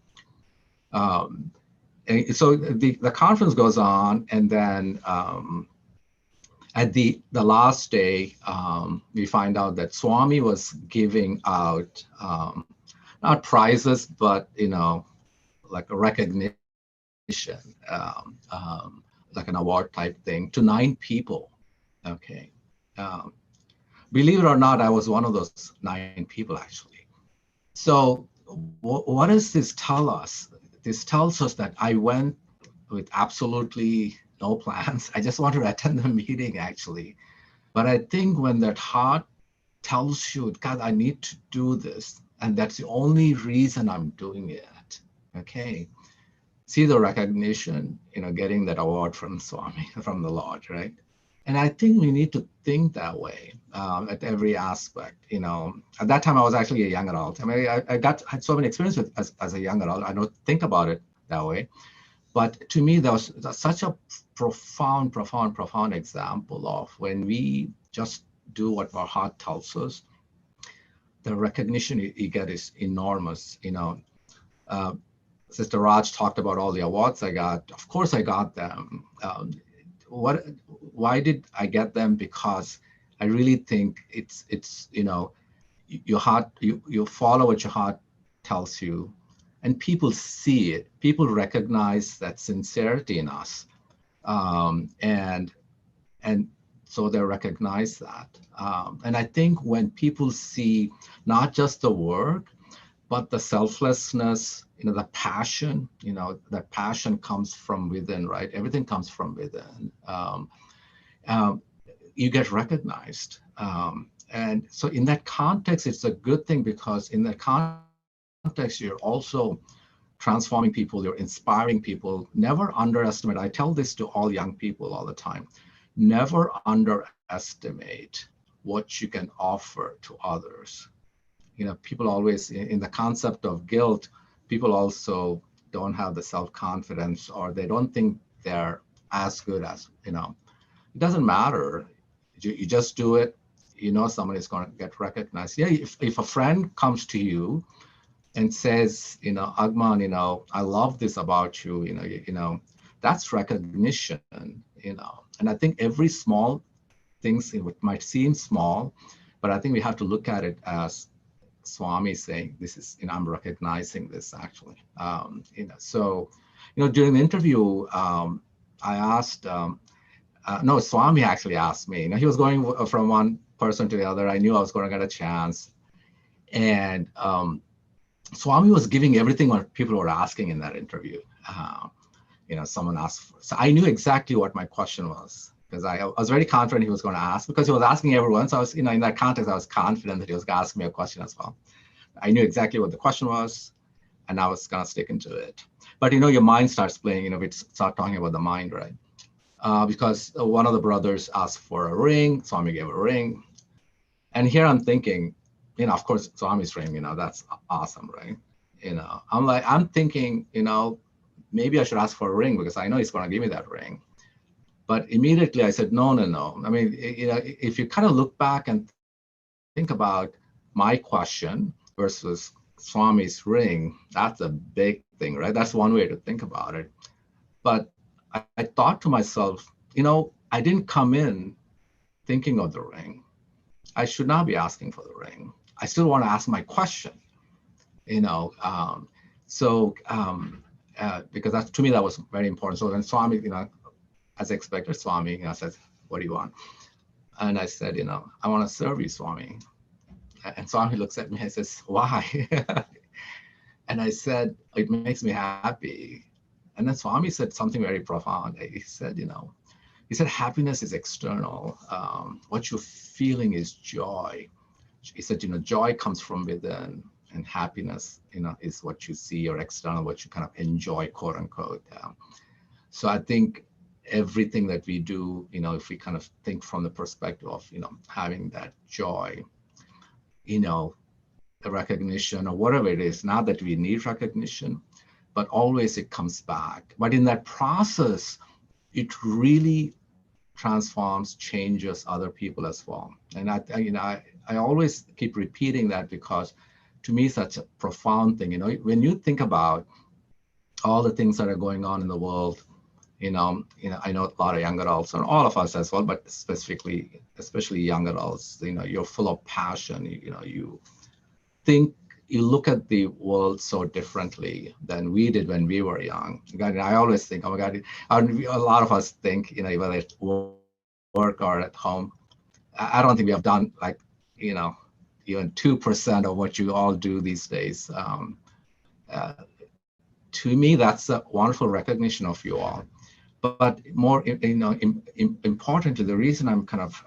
so the conference goes on, and then at the last day, we find out that Swami was giving out not prizes, but like a recognition, like an award type thing, to 9 people. Okay. Believe it or not, I was one of those 9 people actually. So what does this tell us? This tells us that I went with absolutely no plans. I just want to attend the meeting actually. But I think when that heart tells you, God, I need to do this, and that's the only reason I'm doing it. Okay. See the recognition, getting that award from Swami, from the Lord, right? And I think we need to think that way at every aspect. At that time, I was actually a young adult. I mean, I had so many experiences as a young adult. I don't think about it that way. But to me, that was such a profound, profound, profound example of when we just do what our heart tells us, the recognition you get is enormous. Uh, Sister Raj talked about all the awards I got. Of course, I got them. Why did I get them? Because I really think it's your heart, you follow what your heart tells you, and people see it. People recognize that sincerity in us, and so they recognize that. And I think when people see not just the work, but the selflessness, the passion, that passion comes from within, right? Everything comes from within. You get recognized. And so in that context, it's a good thing, because in that context, you're also transforming people, you're inspiring people. Never underestimate. I tell this to all young people all the time. Never underestimate what you can offer to others. People always, in the concept of guilt, people also don't have the self-confidence, or they don't think they're as good as, it doesn't matter. You just do it. Somebody's going to get recognized. Yeah, if a friend comes to you and says, Agman, I love this about you, that's recognition, and I think every small things, it might seem small, but I think we have to look at it as Swami saying, this is, I'm recognizing this actually. So, during the interview, I asked, no, Swami actually asked me, he was going from one person to the other. I knew I was going to get a chance. And Swami was giving everything what people were asking in that interview. Someone asked, so I knew exactly what my question was, because I was very confident he was going to ask, because he was asking everyone. So I was, in that context, I was confident that he was going to ask me a question as well. I knew exactly what the question was, and I was going to stick into it. But, your mind starts playing, we start talking about the mind, right? Because one of the brothers asked for a ring, Swami gave a ring. And here I'm thinking, of course, Swami's ring, that's awesome, right? I'm thinking, maybe I should ask for a ring, because I know he's going to give me that ring. But immediately I said, no. I mean, if you kind of look back and think about my question versus Swami's ring, that's a big thing, right? That's one way to think about it. But I thought to myself, I didn't come in thinking of the ring. I should not be asking for the ring. I still want to ask my question, because that, to me, that was very important. So when Swami, as expected, Swami, says, what do you want? And I said, I want to serve you, Swami. And Swami looks at me and says, why? And I said, it makes me happy. And then Swami said something very profound. He said, happiness is external. What you're feeling is joy. He said, joy comes from within, and happiness, is what you see, or external, what you kind of enjoy, quote unquote. So I think everything that we do, if we kind of think from the perspective of, having that joy, the recognition, or whatever it is, not that we need recognition, but always it comes back. But in that process, it really transforms, changes other people as well. And I always keep repeating that, because to me, it's such a profound thing. When you think about all the things that are going on in the world, I know a lot of young adults, and all of us as well, but especially young adults, you're full of passion. You look at the world so differently than we did when we were young. I always think, oh my God, a lot of us think, whether it's work or at home, I don't think we have done even 2% of what you all do these days. To me, that's a wonderful recognition of you all. But more, importantly, the reason I'm kind of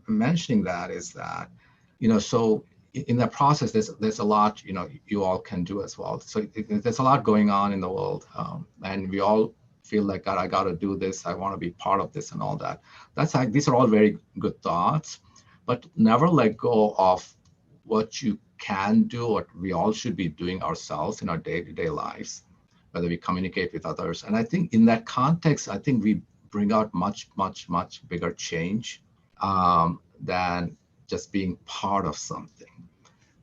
mentioning that is that, so in that process, there's a lot, you all can do as well. So there's a lot going on in the world, and we all feel like, God, I got to do this. I want to be part of this and all that. These are all very good thoughts, but never let go of what you can do, what we all should be doing ourselves in our day-to-day lives, whether we communicate with others. And I think in that context, I think we bring out much, much, much bigger change than just being part of something.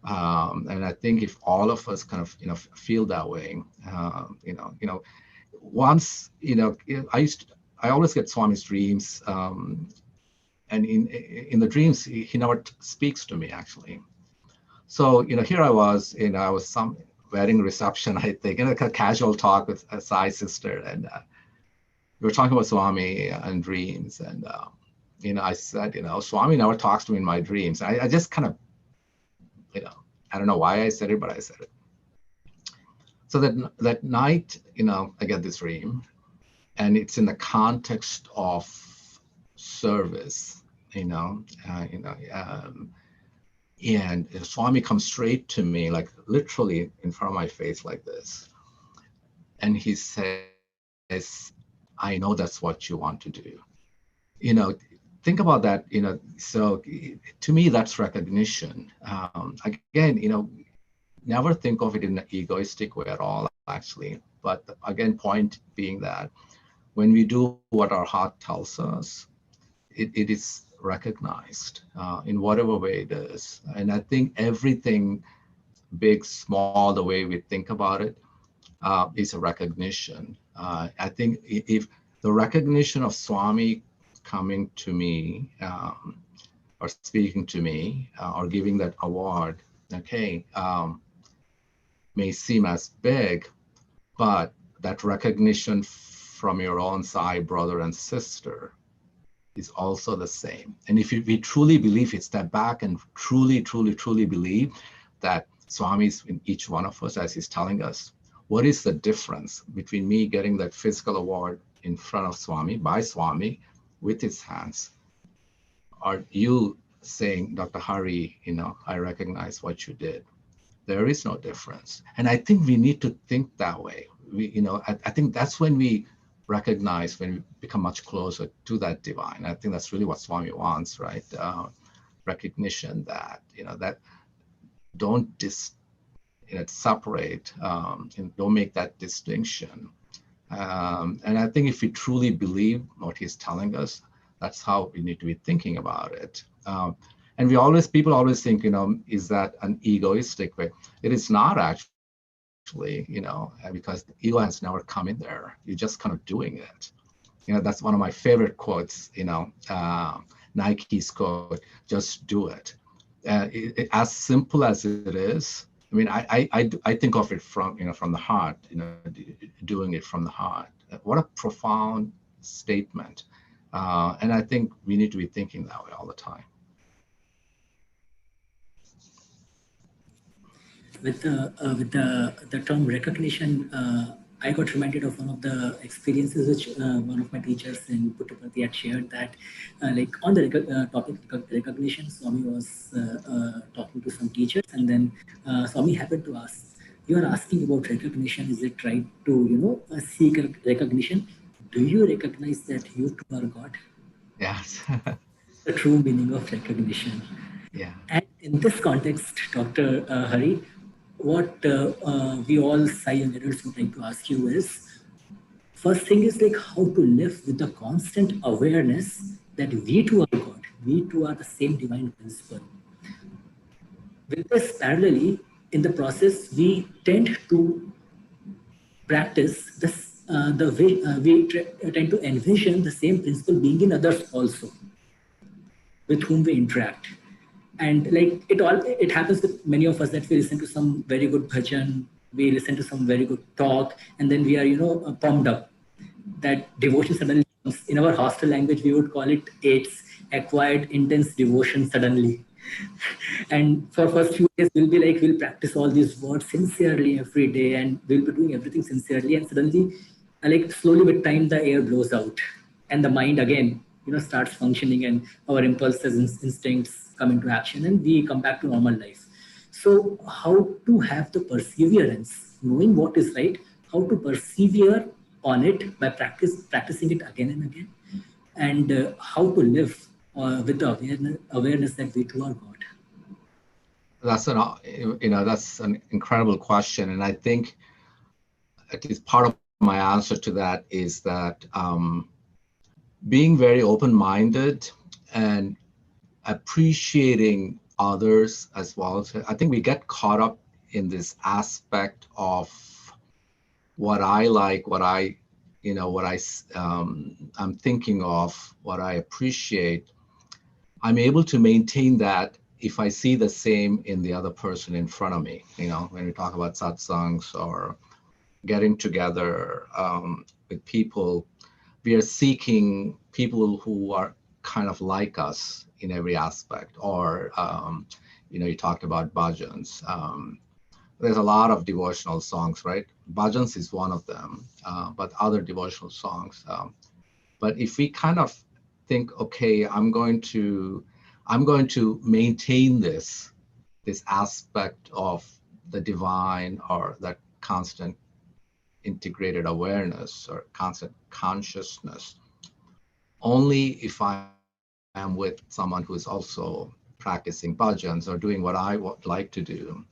And I think if all of us kind of, feel that way, once, I always get Swami's dreams. And in the dreams, he never speaks to me, actually. So, here I was, I was some wedding reception, I think, a casual talk with a Sai sister, and we were talking about Swami and dreams, and I said, Swami never talks to me in my dreams. I just kind of, I don't know why I said it, but I said it. So that night, I get this dream, and it's in the context of service, and Swami comes straight to me, like literally in front of my face like this. And he says, I know that's what you want to do. Think about that, so to me, that's recognition. Again, never think of it in an egoistic way at all, actually. But again, point being that when we do what our heart tells us, it is recognized in whatever way it is. And I think everything, big, small, the way we think about it, is a recognition. I think if the recognition of Swami coming to me or speaking to me or giving that award, okay, may seem as big, but that recognition from your own Sai brother and sister is also the same. And if we truly believe it, step back and truly, truly, truly believe that Swami is in each one of us, as he's telling us, what is the difference between me getting that physical award in front of Swami, by Swami, with his hands, or you saying, Dr. Hari, I recognize what you did. There is no difference. And I think we need to think that way. I think that's when we recognize, when we become much closer to that divine. I think that's really what Swami wants, right? Recognition that, that don't separate, and don't make that distinction. And I think if we truly believe what he's telling us, that's how we need to be thinking about it. And people always think, is that an egoistic way? It is not actually, because the ego has never come in there. You're just kind of doing it. That's one of my favorite quotes, Nike's quote, just do it. As simple as it is, I mean, I think of it from, from the heart, doing it from the heart. What a profound statement. And I think we need to be thinking that way all the time. With the term recognition, I got reminded of one of the experiences which one of my teachers in Puttaparthi had shared, that like on the topic of recognition, Swami was talking to some teachers, and then Swami happened to ask, you are asking about recognition, is it right to seek recognition? Do you recognize that you too are God? Yes. The true meaning of recognition. Yeah. And in this context, Dr. Hari, what we all Sai young adults would like to ask you is, first thing is like how to live with the constant awareness that we too are God, we too are the same divine principle. With this parallelly, in the process, we tend to practice this, the way we tend to envision the same principle being in others also, with whom we interact. And like it happens with many of us that we listen to some very good bhajan, we listen to some very good talk, and then we are, pumped up. That devotion suddenly comes. In our hostel language, we would call it AIDS, acquired intense devotion suddenly. And for first few days, we'll practice all these words sincerely every day, and we'll be doing everything sincerely. And suddenly, like slowly with time the air blows out and the mind again starts functioning, and our impulses and instincts come into action and we come back to normal life. So how to have the perseverance, knowing what is right, how to persevere on it by practicing it again and again, and how to live with the awareness that we too are God. That's an that's an incredible question, and I think at least part of my answer to that is that being very open-minded and appreciating others as well. So I think we get caught up in this aspect of what I like, what I, what I'm thinking of, what I appreciate. I'm able to maintain that if I see the same in the other person in front of me. When we talk about satsangs or getting together with people, we are seeking people who are kind of like us in every aspect. Or, you talked about bhajans. There's a lot of devotional songs, right? Bhajans is one of them, but other devotional songs. But if we kind of think, okay, I'm going to maintain this aspect of the divine, or that constant integrated awareness or constant consciousness, only if I am with someone who is also practicing bhajans or doing what I would like to do.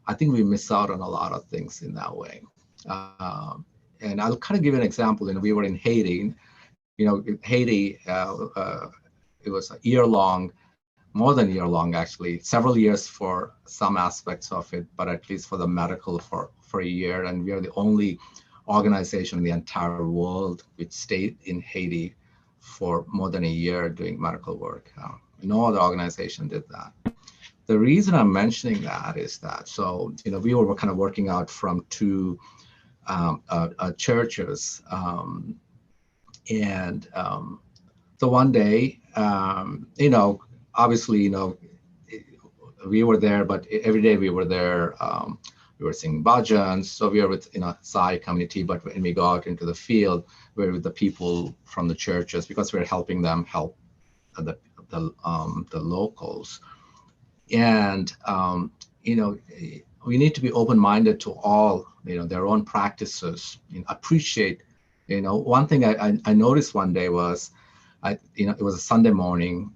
I think we miss out on a lot of things in that way. And I'll kind of give you an example. We were in Haiti. Haiti, it was a year long, more than a year long, actually, several years for some aspects of it, but at least for the medical for a year. And we are the only organization in the entire world which stayed in Haiti for more than a year doing medical work. No other organization did that. The reason I'm mentioning that is that, so, we were kind of working out from two churches. And so one day, obviously, we were there, but every day we were there. We were singing bhajans, so we were with Sai community. But when we go out into the field, we're with the people from the churches because we're helping them help the locals. And we need to be open-minded to all their own practices. Appreciate. One thing I noticed one day was, it was a Sunday morning,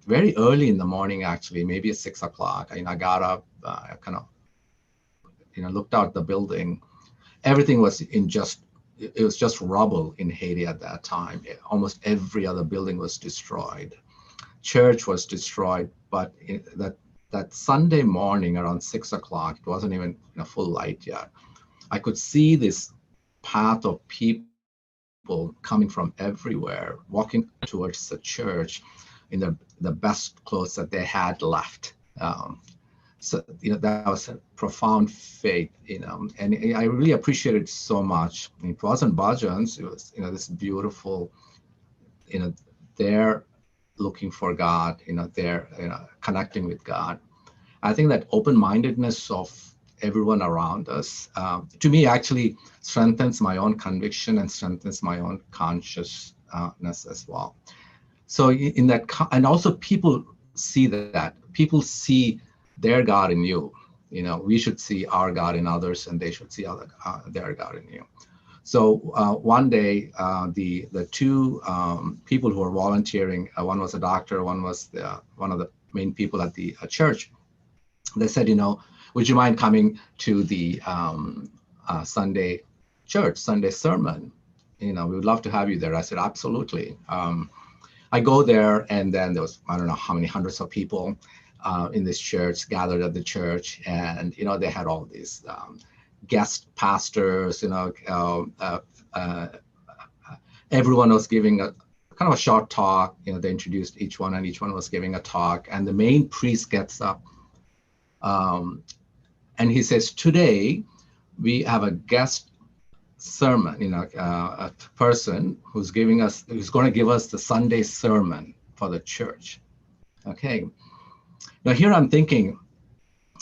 very early in the morning, actually, maybe at 6 o'clock. I got up, I kind of, looked out the building. Everything was it was just rubble in Haiti at that time. Almost every other building was destroyed. Church was destroyed, but that Sunday morning around 6 o'clock, it wasn't even full light yet. I could see this path of people coming from everywhere, walking towards the church in the best clothes that they had left. So that was a profound faith, and I really appreciated so much. It wasn't bhajans; it was this beautiful, they're looking for God, they're connecting with God. I think that open-mindedness of everyone around us, to me, actually strengthens my own conviction and strengthens my own consciousness as well. So in that, and also people see that. People see their God in you. We should see our God in others, and they should see their God in you. So one day, the two people who were volunteering, one was a doctor, one was one of the main people at the church. They said, would you mind coming to the Sunday church, Sunday sermon? We would love to have you there. I said, absolutely. I go there, and then there was, I don't know how many hundreds of people in this church gathered at the church. And, they had all these guest pastors, everyone was giving a kind of a short talk. They introduced each one, and each one was giving a talk. And the main priest gets up, and he says, today we have a guest sermon, a person who's going to give us the Sunday sermon for the church. Okay. Now here I'm thinking,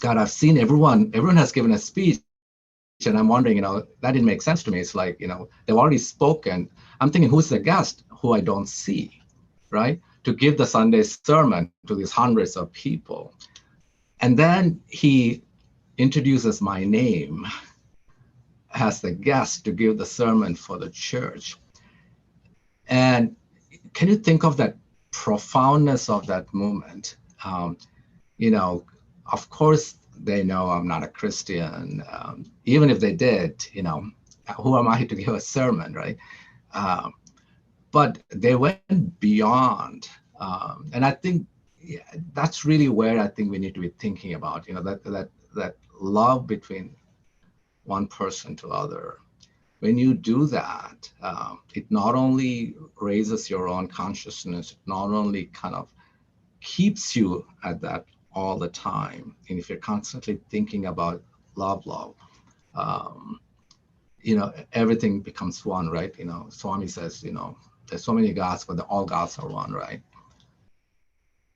God, I've seen everyone has given a speech. I'm wondering, that didn't make sense to me. It's like, they've already spoken. I'm thinking, who's the guest who I don't see, right? To give the Sunday sermon to these hundreds of people. And then he introduces my name as the guest to give the sermon for the church. And can you think of that profoundness of that moment? Of course, they know I'm not a Christian. Even if they did, who am I to give a sermon, right? But they went beyond. And I think that's really where I think we need to be thinking about, that love between one person to other. When you do that, it not only raises your own consciousness, it not only kind of keeps you at that all the time. And if you're constantly thinking about love, everything becomes one, right? Swami says, there's so many gods, but all gods are one, right?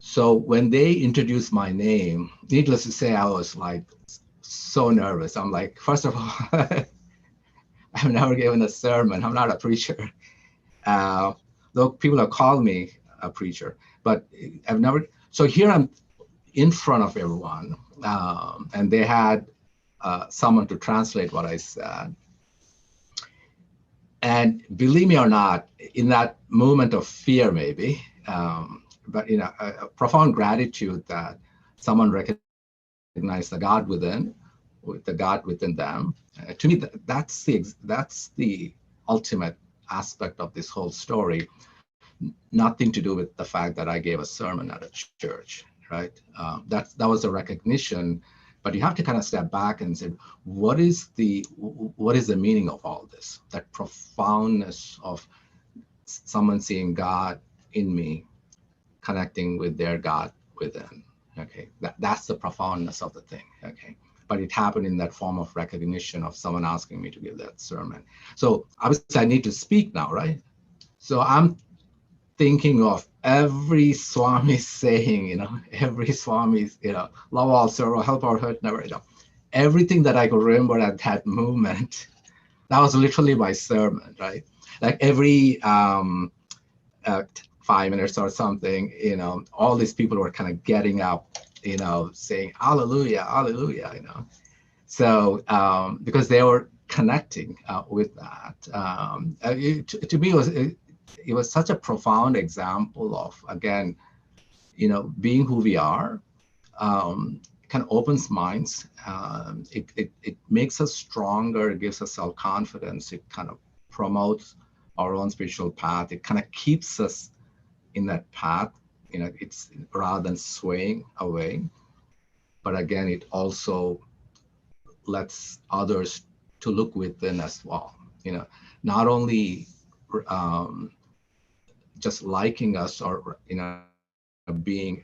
So when they introduced my name, needless to say, I was like so nervous. I'm like, first of all, I've never given a sermon. I'm not a preacher. Though people have called me a preacher, but I've never. So here I'm in front of everyone, and they had someone to translate what I said. And believe me or not, in that moment of fear, maybe, but a profound gratitude that someone recognized the God within, with the God within them. To me, that's the ultimate aspect of this whole story. Nothing to do with the fact that I gave a sermon at a church, right? That was a recognition, but you have to kind of step back and say, what is the meaning of all this? That profoundness of someone seeing God in me, connecting with their God within. Okay, that's the profoundness of the thing. Okay, but it happened in that form of recognition of someone asking me to give that sermon. So obviously I need to speak now, right? So I'm thinking of every Swami saying, every Swami's, love all, serve all, help all, hurt never, everything that I could remember at that moment. That was literally my sermon, right? Like every 5 minutes or something, all these people were kind of getting up, saying Hallelujah, Hallelujah, So because they were connecting with that. To me, it was such a profound example of, again, being who we are. Kind of opens minds. It makes us stronger. It gives us self-confidence. It kind of promotes our own spiritual path. It kind of keeps us in that path. It's rather than swaying away. But again, it also lets others to look within as well. Not only just liking us or being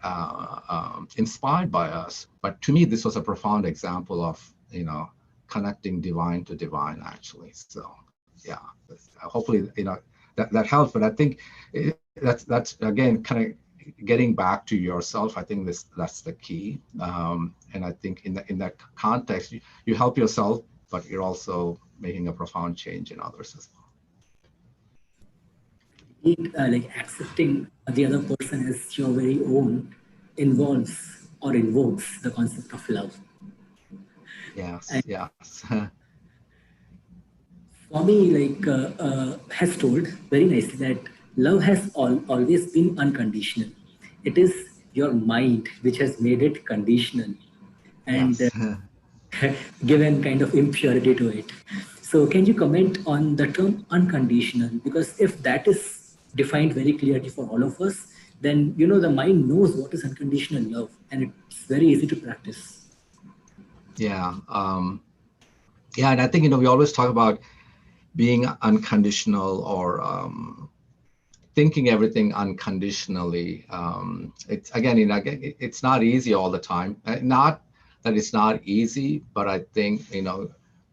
inspired by us. But to me, this was a profound example of, connecting divine to divine, actually. So yeah, hopefully, that helps. But I think that's again, kind of getting back to yourself. I think that's the key. And I think in that context, you help yourself, but you're also making a profound change in others as well. Like accepting the other person as your very own involves or invokes the concept of love. Yes, And yes. Swami has told very nicely that love has always been unconditional. It is your mind which has made it conditional and Yes. given kind of impurity to it. So can you comment on the term unconditional? Because if that is defined very clearly for all of us, then the mind knows what is unconditional love, and it's very easy to practice. Yeah. And I think, we always talk about being unconditional or thinking everything unconditionally. It's again, it's not easy all the time. Not that it's not easy, but I think,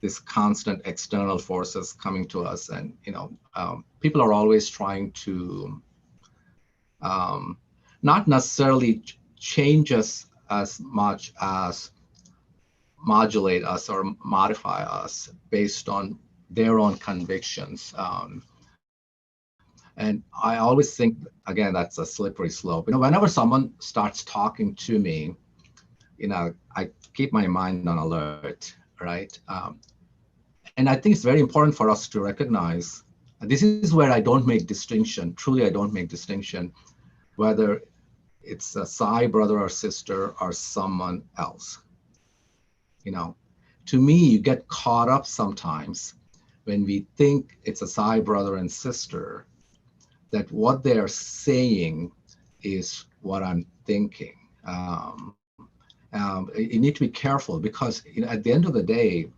this constant external forces coming to us, and people are always trying to not necessarily change us as much as modulate us or modify us based on their own convictions. And I always think, again, that's a slippery slope. Whenever someone starts talking to me, I keep my mind on alert, right? And I think it's very important for us to recognize, this is where I don't make distinction, truly I don't make distinction, whether it's a Sai brother or sister or someone else. You know, to me, you get caught up sometimes when we think it's a Sai brother and sister, that what they're saying is what I'm thinking. You need to be careful because at the end of the day,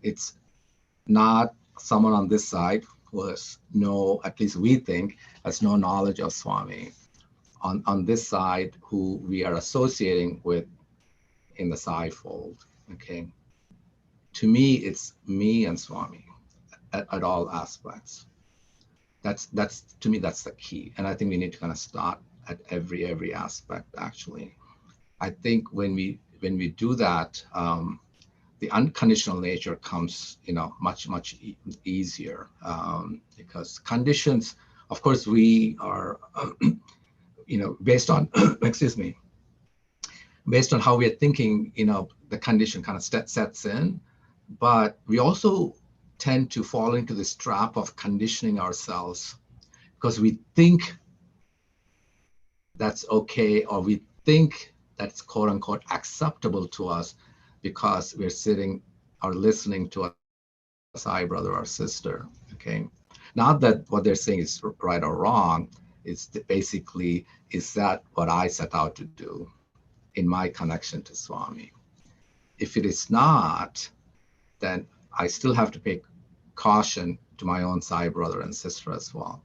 it's not someone on this side who has no, at least we think, has no knowledge of Swami. On this side, who we are associating with in the Sai fold. Okay. To me, it's me and Swami at all aspects. That's to me, that's the key. And I think we need to kind of start at every aspect, actually. I think when we do that, the unconditional nature comes, much easier, because conditions, of course, we are, based on, excuse me, based on how we're thinking, the condition kind of sets in, but we also tend to fall into this trap of conditioning ourselves because we think that's okay, or we think that's quote unquote acceptable to us because we're sitting or listening to a Sai brother or sister. Okay. Not that what they're saying is right or wrong. It's basically, is that what I set out to do in my connection to Swami? If it is not, then I still have to pay caution to my own Sai brother and sister as well.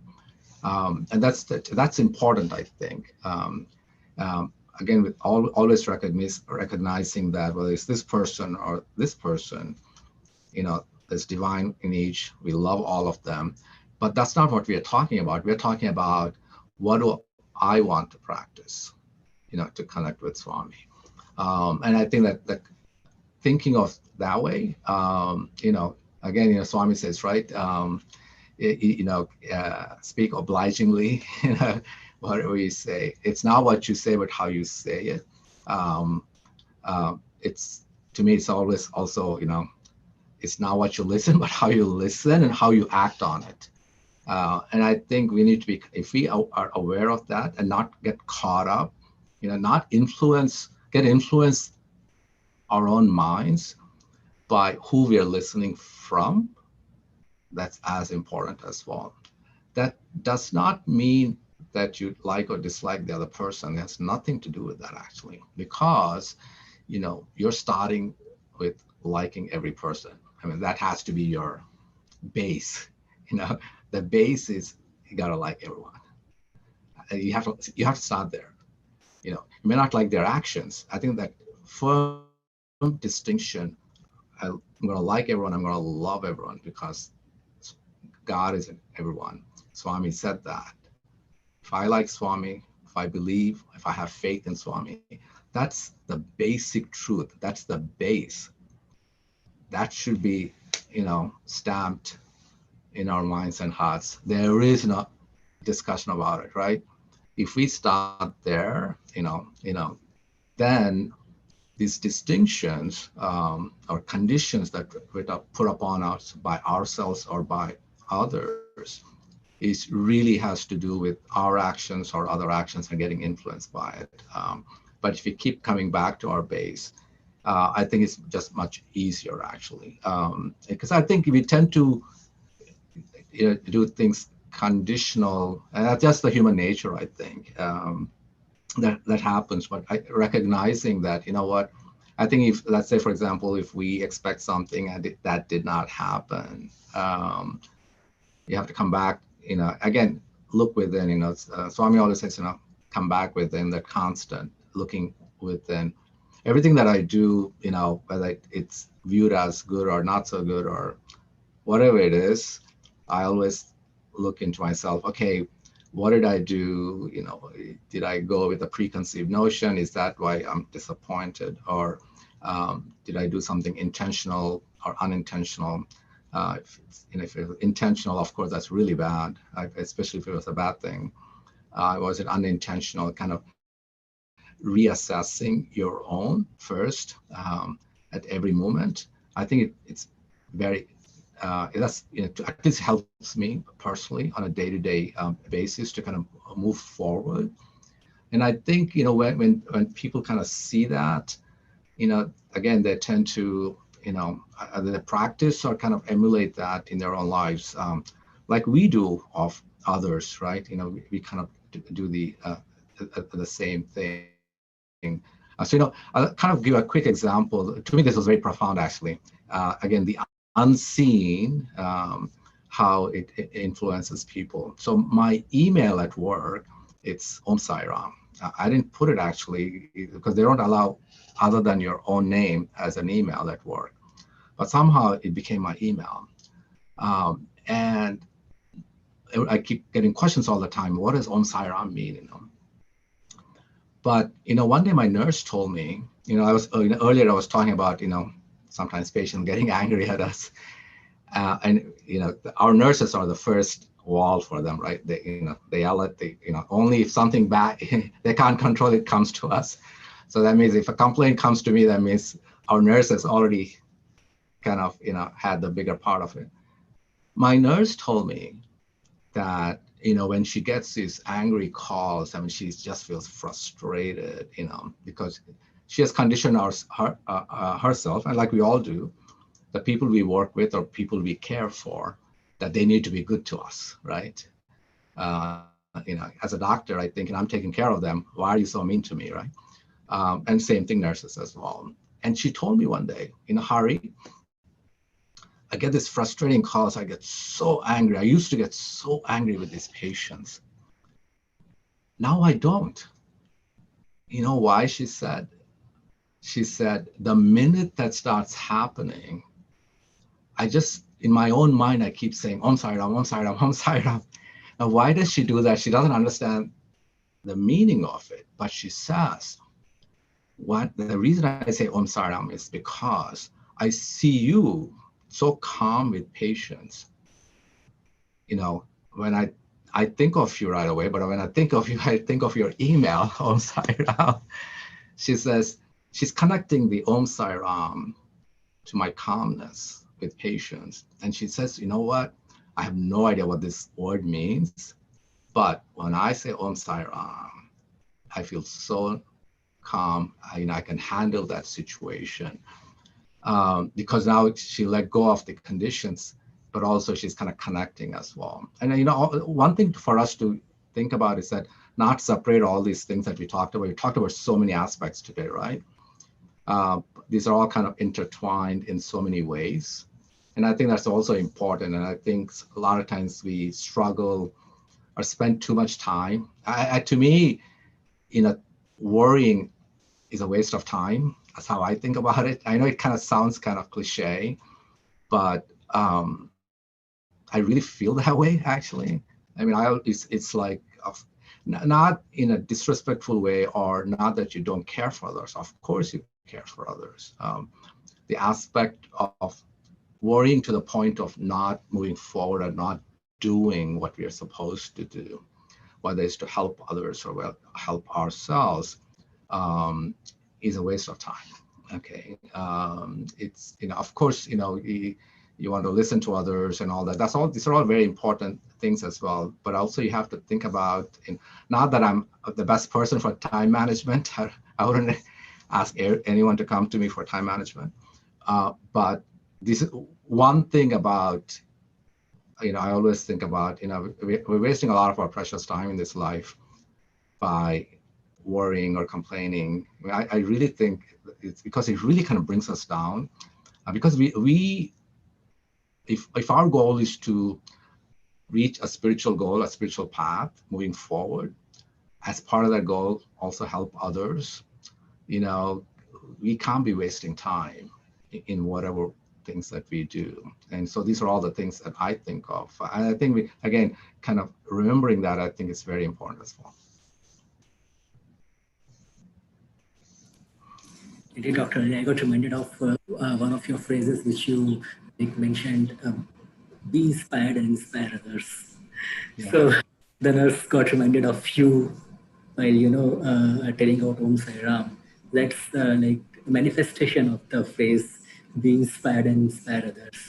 And that's important, I think. Again, with always recognizing that whether it's this person or this person, there's divine in each. We love all of them, but that's not what we are talking about. We're talking about what do I want to practice, to connect with Swami. And I think that thinking of that way, again, Swami says, right? Speak obligingly. What do we say? It's not what you say, but how you say it. It's, to me, it's always also, it's not what you listen, but how you listen and how you act on it. And I think we need to be, if we are aware of that and not get caught up, not get influenced our own minds by who we are listening from, that's as important as well. That does not mean that you like or dislike the other person. It has nothing to do with that, actually, because you're starting with liking every person. I mean, that has to be your base. The base is you gotta like everyone. You have to start there. You may not like their actions. I think that firm distinction, I'm gonna like everyone, I'm gonna love everyone because God is in everyone. Swami said that. If I like Swami, if I believe, if I have faith in Swami, that's the basic truth. That's the base. That should be, stamped in our minds and hearts. There is no discussion about it, right? If we start there, then these distinctions or conditions that we put upon us by ourselves or by others is really has to do with our actions or other actions and getting influenced by it. But if we keep coming back to our base, I think it's just much easier, actually, because I think we tend to do things conditional, and that's just the human nature, I think. That happens, but recognizing that, what, I think if, let's say, for example, if we expect something and that did not happen, you have to come back, again, look within, Swami always says, come back within, that constant looking within. Everything that I do, whether it's viewed as good or not so good or whatever it is, I always look into myself, okay, what did I do? Did I go with a preconceived notion? Is that why I'm disappointed? Or Did I do something intentional or unintentional? If it was intentional, of course, that's really bad, especially if it was a bad thing. Was it unintentional? Kind of reassessing your own first at every moment. I think it's very that's at least helps me personally on a day-to-day basis to kind of move forward. And I think when people kind of see that, again, they tend to either practice or kind of emulate that in their own lives, like we do of others, right? We kind of do the same thing. So, I'll kind of give a quick example. To me, this was very profound, actually. Again, the unseen, how it influences people. So my email at work, it's Om Sai Ram. I didn't put it actually because they don't allow other than your own name as an email at work. But somehow it became my email. And I keep getting questions all the time. What does Om Sai Ram mean? But one day my nurse told me, I was earlier I was talking about sometimes patients getting angry at us, and our nurses are the first wall for them, right? They yell at only if something bad they can't control it comes to us. So that means if a complaint comes to me, that means our nurses already kind of had the bigger part of it. My nurse told me that when she gets these angry calls, I mean, she just feels frustrated, because she has conditioned herself, and like we all do, the people we work with or people we care for, that they need to be good to us, right? As a doctor, I think, and I'm taking care of them. Why are you so mean to me, right? And same thing, nurses as well. And she told me one day, in a hurry, I get this frustrating calls. I get so angry. I used to get so angry with these patients. Now I don't. You know why? She said, the minute that starts happening, I just, in my own mind, I keep saying, Om Sai Ram, Om Sai Ram, Om Sai Ram. Now, why does she do that? She doesn't understand the meaning of it, but she says, the reason I say Om Sai Ram is because I see you so calm with patients. When I think of you right away, but when I think of you, I think of your email, Om Sai Ram. She says, she's connecting the Om Sai Ram to my calmness with patients. And she says, you know what? I have no idea what this word means, but when I say Om Sai Ram, I feel so calm. I can handle that situation. Because now she let go of the conditions, but also she's kind of connecting as well. And one thing for us to think about is that not separate all these things that we talked about. We talked about so many aspects today, right? These are all kind of intertwined in so many ways. And I think that's also important. And I think a lot of times we struggle or spend too much time. To me, worrying is a waste of time. That's how I think about it. I know it kind of sounds kind of cliche, but I really feel that way, actually. I mean, it's like, not in a disrespectful way, or not that you don't care for others. Of course you care for others. The aspect of worrying to the point of not moving forward and not doing what we are supposed to do, whether it's to help others or help ourselves, is a waste of time. Okay, it's of course you want to listen to others and all that. These are all very important things as well. But also you have to think about, not that I'm the best person for time management. I wouldn't ask anyone to come to me for time management. But this is one thing about, I always think about, we're wasting a lot of our precious time in this life by worrying or complaining. I really think it's because it really kind of brings us down, because if our goal is to reach a spiritual goal, a spiritual path moving forward, as part of that goal, also help others, we can't be wasting time in whatever things that we do. And so these are all the things that I think of. And I think again, kind of remembering that, I think is very important as well. Indeed, Doctor, I got reminded of one of your phrases which you mentioned, be inspired and inspire others. Yeah. So the nurse got reminded of you while, telling out Om Sai Ram. That's a manifestation of the phrase, be inspired and inspire others.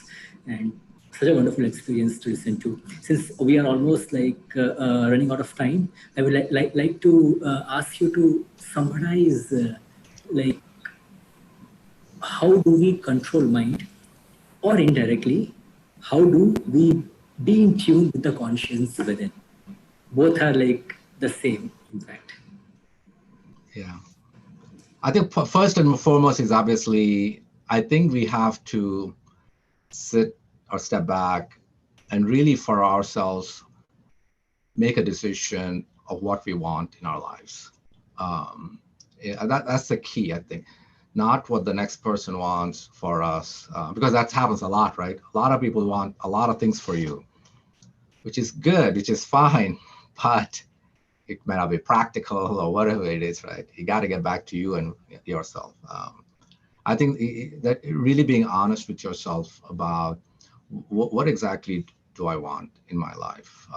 And such a wonderful experience to listen to. Since we are almost running out of time, I would like to ask you to summarize like how do we control mind, or indirectly how do we be in tune with the conscience within. Both are the same, in fact. Yeah. I think first and foremost is obviously, I think we have to sit or step back and really for ourselves make a decision of what we want in our lives. That's the key, I think. Not what the next person wants for us, because that happens a lot, right? A lot of people want a lot of things for you, which is good, which is fine, but it may not be practical or whatever it is, right? You got to get back to you and yourself. I think that really being honest with yourself about what exactly do I want in my life,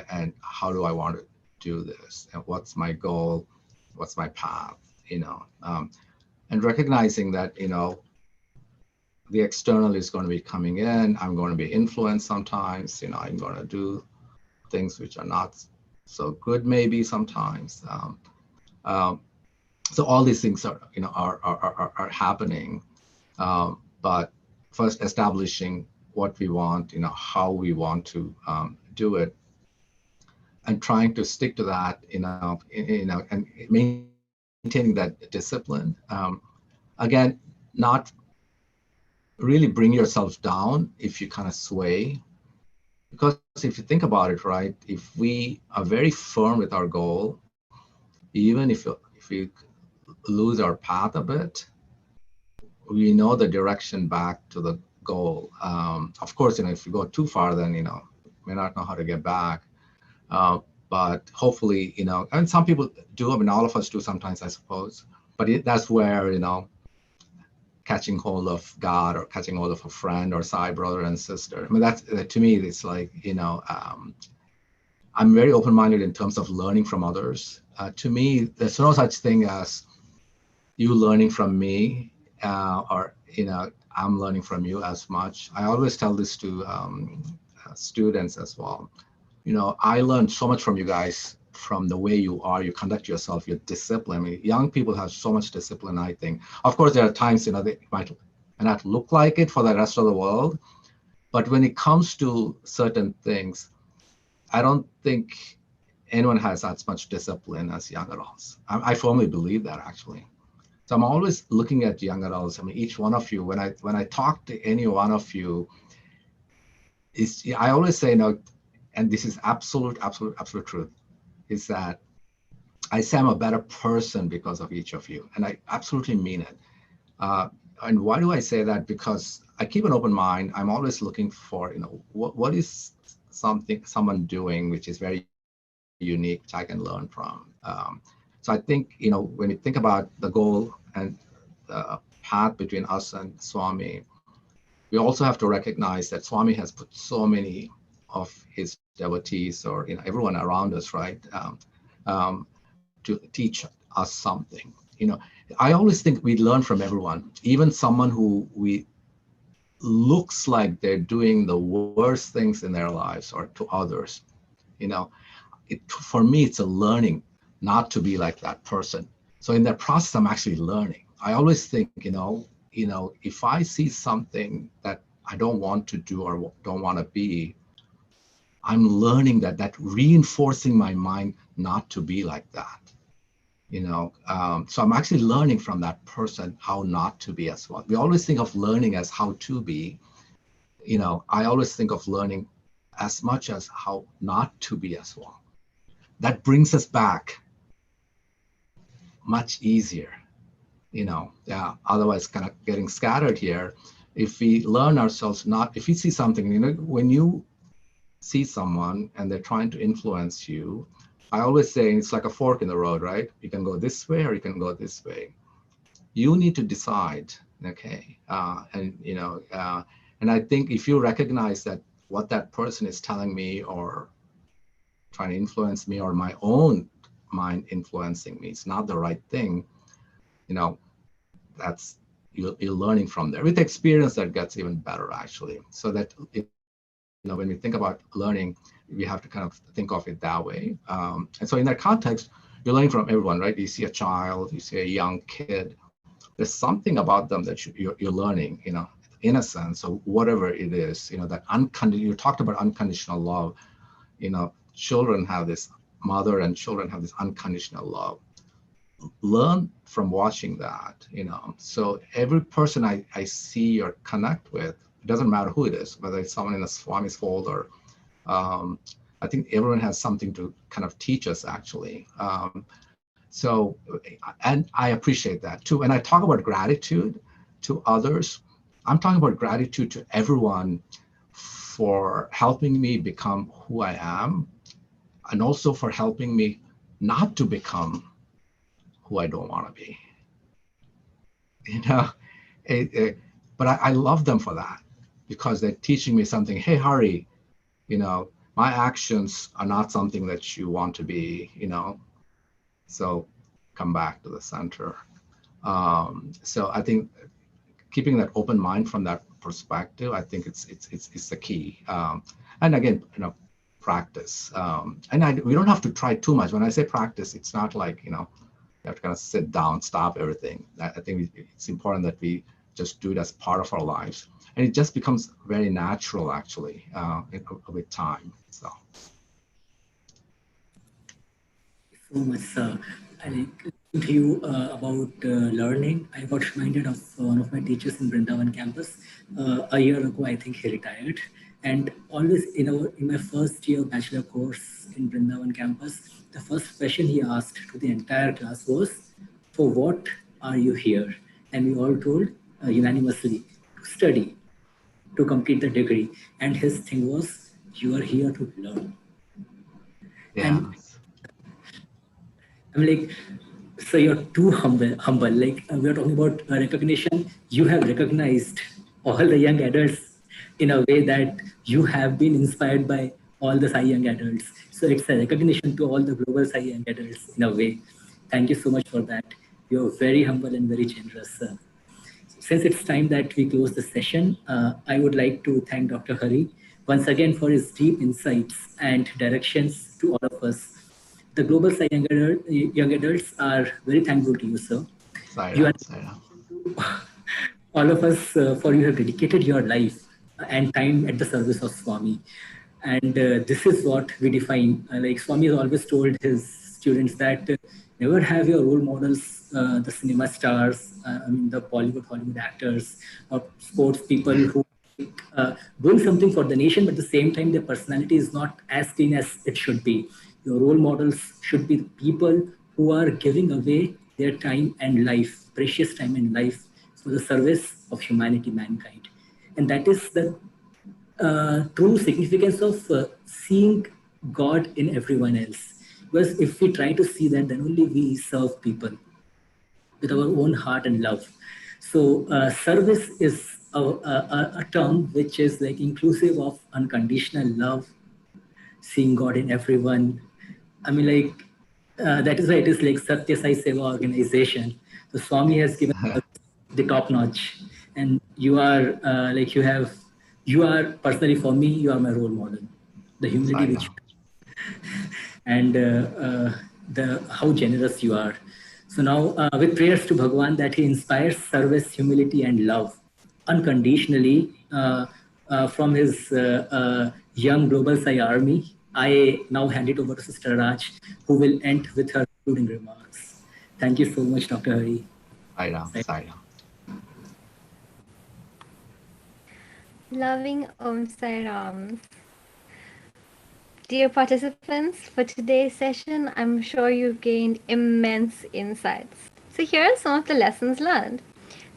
and how do I want to do this, and what's my goal, what's my path, and recognizing that the external is going to be coming in. I'm going to be influenced sometimes. I'm going to do things which are not so good maybe sometimes. Um, so all these things are happening, but first establishing what we want, how we want to do it, and trying to stick to that, and maintaining that discipline. Again, not really bring yourself down if you kind of sway, because if you think about it, right, if we are very firm with our goal, even if we lose our path a bit, we know the direction back to the goal. Of course, if you go too far, then may not know how to get back. But hopefully, and some people do. I mean, all of us do sometimes, I suppose. But that's where catching hold of God or catching hold of a friend or side brother and sister. I mean, that's to me, it's like I'm very open-minded in terms of learning from others. To me, there's no such thing as you learning from me, or I'm learning from you as much. I always tell this to students as well. I learned so much from you guys, from the way you are, you conduct yourself, your discipline. I mean, young people have so much discipline, I think. Of course, there are times they might not look like it for the rest of the world, but when it comes to certain things, I don't think anyone has as much discipline as young adults. I firmly believe that, actually. So I'm always looking at young adults. I mean, each one of you, when I talk to any one of you, I always say, and this is absolute truth, is that I say I'm a better person because of each of you, and I absolutely mean it. And why do I say that? Because I keep an open mind. I'm always looking for, what is someone doing which is very unique, which I can learn from. So I think, when you think about the goal and the path between us and Swami, we also have to recognize that Swami has put so many of his devotees, or everyone around us, right, to teach us something. I always think we learn from everyone, even someone who we looks like they're doing the worst things in their lives or to others. You know, for me, it's a learning not to be like that person. So in that process, I'm actually learning. I always think, if I see something that I don't want to do or don't want to be, I'm learning that reinforcing my mind not to be like that. So I'm actually learning from that person how not to be as well. We always think of learning as how to be. I always think of learning as much as how not to be as well. That brings us back much easier. Otherwise kind of getting scattered here. If we learn ourselves if you see something, when you see someone and they're trying to influence you, I always say it's like a fork in the road, right? You can go this way or you can go this way. you need to decide, okay? And I think if you recognize that what that person is telling me or trying to influence me or my own mind influencing me, it's not the right thing, you know, that's you're learning from there. With experience, that gets even better actually. So that when we think about learning, we have to kind of think of it that way. And so in that context, you're learning from everyone, right? You see a child, you see a young kid. There's something about them that you're learning, innocence or whatever it is. That unconditional. You talked about unconditional love. Children have this mother, and children have this unconditional love. Learn from watching that, so every person I see or connect with, it doesn't matter who it is, whether it's someone in the Swami's fold or um, I think everyone has something to kind of teach us actually. So and I appreciate that too. And I talk about gratitude to others. I'm talking about gratitude to everyone for helping me become who I am, and also for helping me not to become who I don't want to be. you know but I love them for that, because they're teaching me something. Hey, Hari, my actions are not something that you want to be, so come back to the center. So I think keeping that open mind from that perspective, I think it's the key. And again, practice. And we don't have to try too much. When I say practice, it's not like, you have to kind of sit down, stop everything. I think it's important that we just do it as part of our lives. And it just becomes very natural, actually, with time. So. So much, sir. I like listening to you about learning. I got reminded of one of my teachers in Brindavan campus. A year ago, I think he retired. And always in my first year bachelor course in Brindavan campus, the first question he asked to the entire class was, "For what are you here?" And we all told unanimously, "To study, to complete the degree." And his thing was, "You are here to learn." Yeah. And I'm like, so you're too humble. Like we are talking about recognition. You have recognized all the young adults in a way that you have been inspired by all the Sai young adults. So it's a recognition to all the global Sai young adults in a way. Thank you so much for that. You're very humble and very generous. Since it's time that we close the session, I would like to thank Dr. Hari once again for his deep insights and directions to all of us. The global Sai young adults are very thankful to you, sir. You are Saira, Saira. all of us for you have dedicated your life and time at the service of Swami. And this is what we define. Like Swami has always told his students that never have your role models, the cinema stars, the Bollywood, Hollywood actors, or sports people who doing something for the nation, but at the same time, their personality is not as clean as it should be. Your role models should be the people who are giving away their time and life, precious time and life, for the service of humanity, mankind. And that is the true significance of seeing God in everyone else. Because if we try to see that, then only we serve people with our own heart and love. So service is a term which is like inclusive of unconditional love, seeing God in everyone. I mean, like that is why it is like Satya Sai Seva organization. So Swami has given us the top notch, and you are you are personally for me, you are my role model. The humility which Saira. and the how generous you are. So now, with prayers to Bhagwan that he inspires service, humility, and love unconditionally from his young global Sai army, I now hand it over to Sister Raj, who will end with her concluding remarks. Thank you so much, Dr. Hari. Saira. Saira. Loving Om Sai Ram. Dear participants, for today's session, I'm sure you've gained immense insights. So here are some of the lessons learned.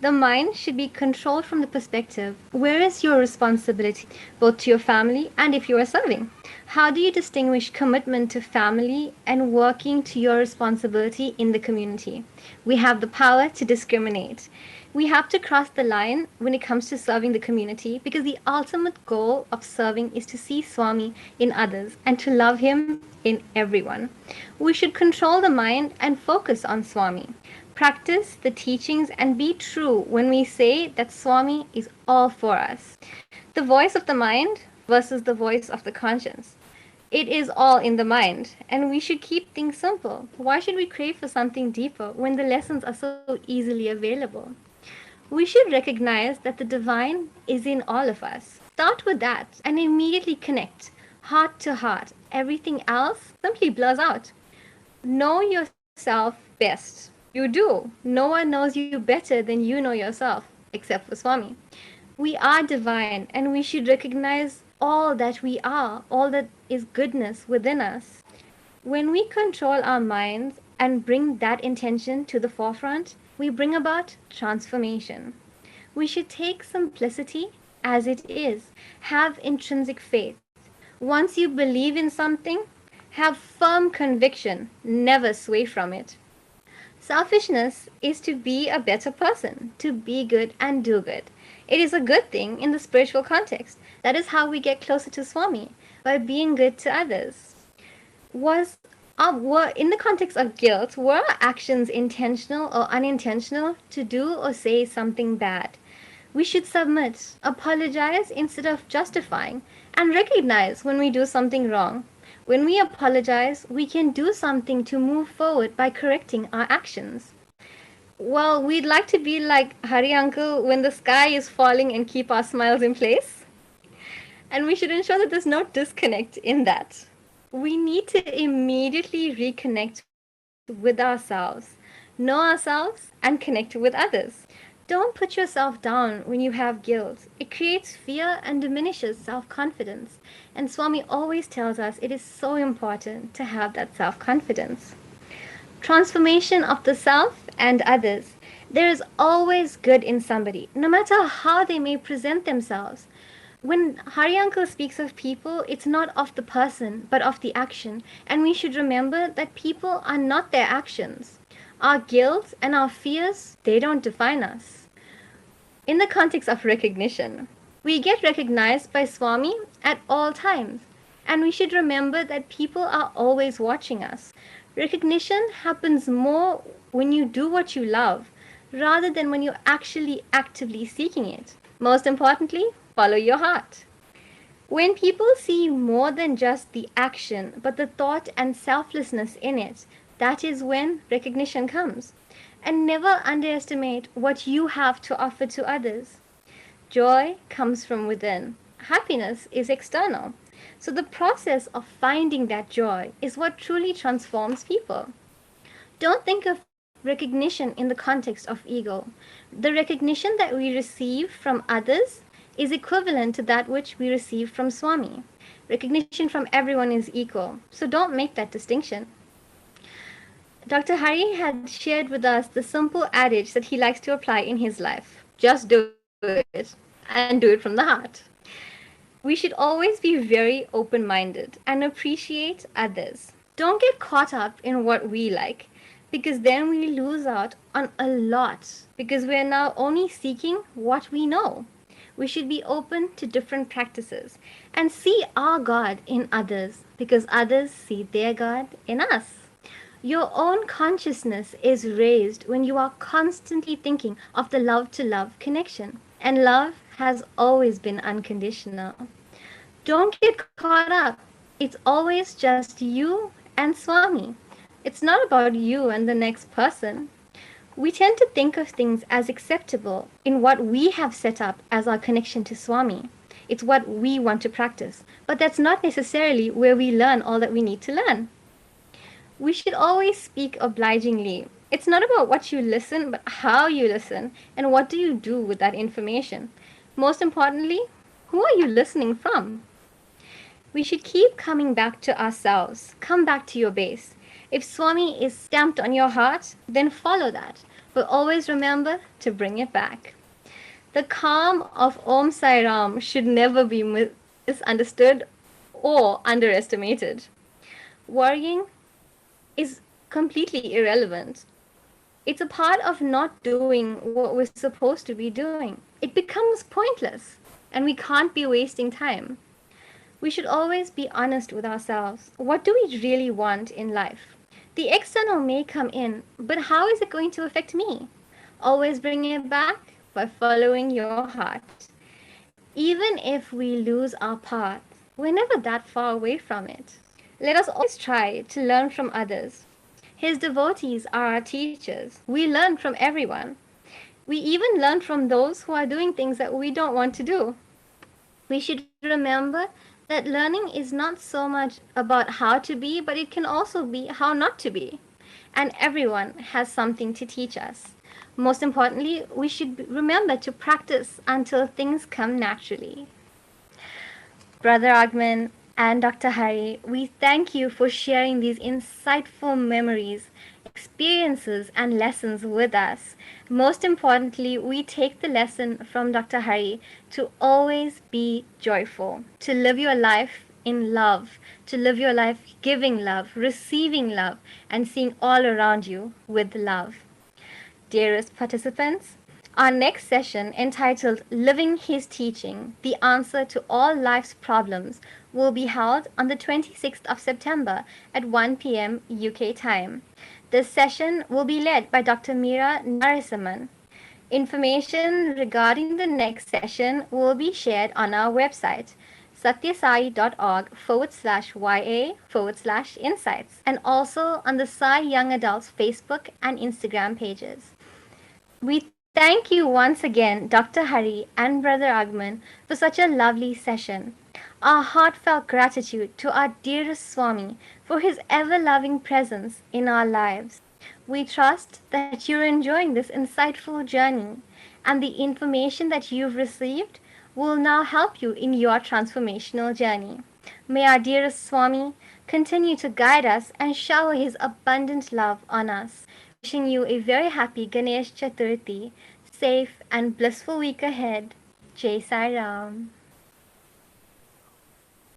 The mind should be controlled from the perspective, where is your responsibility, both to your family and if you are serving? How do you distinguish commitment to family and working to your responsibility in the community? We have the power to discriminate. We have to cross the line when it comes to serving the community because the ultimate goal of serving is to see Swami in others and to love him in everyone. We should control the mind and focus on Swami. Practice the teachings and be true when we say that Swami is all for us. The voice of the mind versus the voice of the conscience. It is all in the mind, and we should keep things simple. Why should we crave for something deeper when the lessons are so easily available? We should recognize that the divine is in all of us. Start with that and immediately connect heart to heart. Everything else simply blurs out. Know yourself best. You do. No one knows you better than you know yourself, except for Swami. We are divine and we should recognize all that we are, all that is goodness within us. When we control our minds and bring that intention to the forefront, we bring about transformation. We should take simplicity as it is, have intrinsic faith. Once you believe in something, have firm conviction, never sway from it. Selfishness is to be a better person, to be good and do good. It is a good thing in the spiritual context. That is how we get closer to Swami, by being good to others. Were in the context of guilt, were our actions intentional or unintentional to do or say something bad? We should submit, apologize instead of justifying, and recognize when we do something wrong. When we apologize, we can do something to move forward by correcting our actions. Well, we'd like to be like Hari Uncle when the sky is falling and keep our smiles in place. And we should ensure that there's no disconnect in that. We need to immediately reconnect with ourselves, know ourselves, and connect with others. Don't put yourself down when you have guilt. It creates fear and diminishes self confidence. And Swami always tells us it is so important to have that self confidence. Transformation of the self and others. There is always good in somebody, no matter how they may present themselves. When Hari Uncle speaks of people, it's not of the person, but of the action. And we should remember that people are not their actions. Our guilt and our fears, they don't define us. In the context of recognition, we get recognized by Swami at all times. And we should remember that people are always watching us. Recognition happens more when you do what you love, rather than when you're actually actively seeking it. Most importantly, follow your heart. When people see more than just the action, but the thought and selflessness in it, that is when recognition comes. And never underestimate what you have to offer to others. Joy comes from within. Happiness is external. So the process of finding that joy is what truly transforms people. Don't think of recognition in the context of ego. The recognition that we receive from others is equivalent to that which we receive from Swami. Recognition from everyone is equal. So don't make that distinction. Dr. Hari had shared with us the simple adage that he likes to apply in his life. Just do it, and do it from the heart. We should always be very open-minded and appreciate others. Don't get caught up in what we like, because then we lose out on a lot, because we're now only seeking what we know. We should be open to different practices and see our God in others, because others see their God in us. Your own consciousness is raised when you are constantly thinking of the love to love connection. And love has always been unconditional. Don't get caught up. It's always just you and Swami. It's not about you and the next person. We tend to think of things as acceptable in what we have set up as our connection to Swami. It's what we want to practice. But that's not necessarily where we learn all that we need to learn. We should always speak obligingly. It's not about what you listen, but how you listen, and what do you do with that information. Most importantly, who are you listening from? We should keep coming back to ourselves. Come back to your base. If Swami is stamped on your heart, then follow that. but always remember to bring it back. The calm of Om Sai Ram should never be misunderstood or underestimated. Worrying is completely irrelevant. It's a part of not doing what we're supposed to be doing. It becomes pointless, and we can't be wasting time. We should always be honest with ourselves. What do we really want in life? The external may come in, but how is it going to affect me? Always bring it back by following your heart. Even if we lose our path, we're never that far away from it. Let us always try to learn from others. His devotees are our teachers. We learn from everyone. We even learn from those who are doing things that we don't want to do. We should remember that learning is not so much about how to be, but it can also be how not to be. And everyone has something to teach us. Most importantly, we should remember to practice until things come naturally. Brother Agman and Dr. Hari, we thank you for sharing these insightful memories, experiences, and lessons with us. Most importantly, we take the lesson from Dr. Hari to always be joyful, to live your life in love, to live your life giving love, receiving love, and seeing all around you with love. Dearest participants, our next session, entitled Living His Teaching, The Answer to All Life's Problems, will be held on the 26th of September at 1 p.m. UK time. This session will be led by Dr. Meera Narasimhan. Information regarding the next session will be shared on our website, satyasai.org/ya/insights, and also on the Sai Young Adults Facebook and Instagram pages. We thank you once again, Dr. Hari and Brother Agman, for such a lovely session. Our heartfelt gratitude to our dearest Swami for his ever loving presence in our lives. We trust that you're enjoying this insightful journey, and the information that you've received will now help you in your transformational journey. May our dearest Swami continue to guide us and shower his abundant love on us. Wishing you a very happy Ganesh Chaturthi, safe and blissful week ahead. Jai Sai Ram.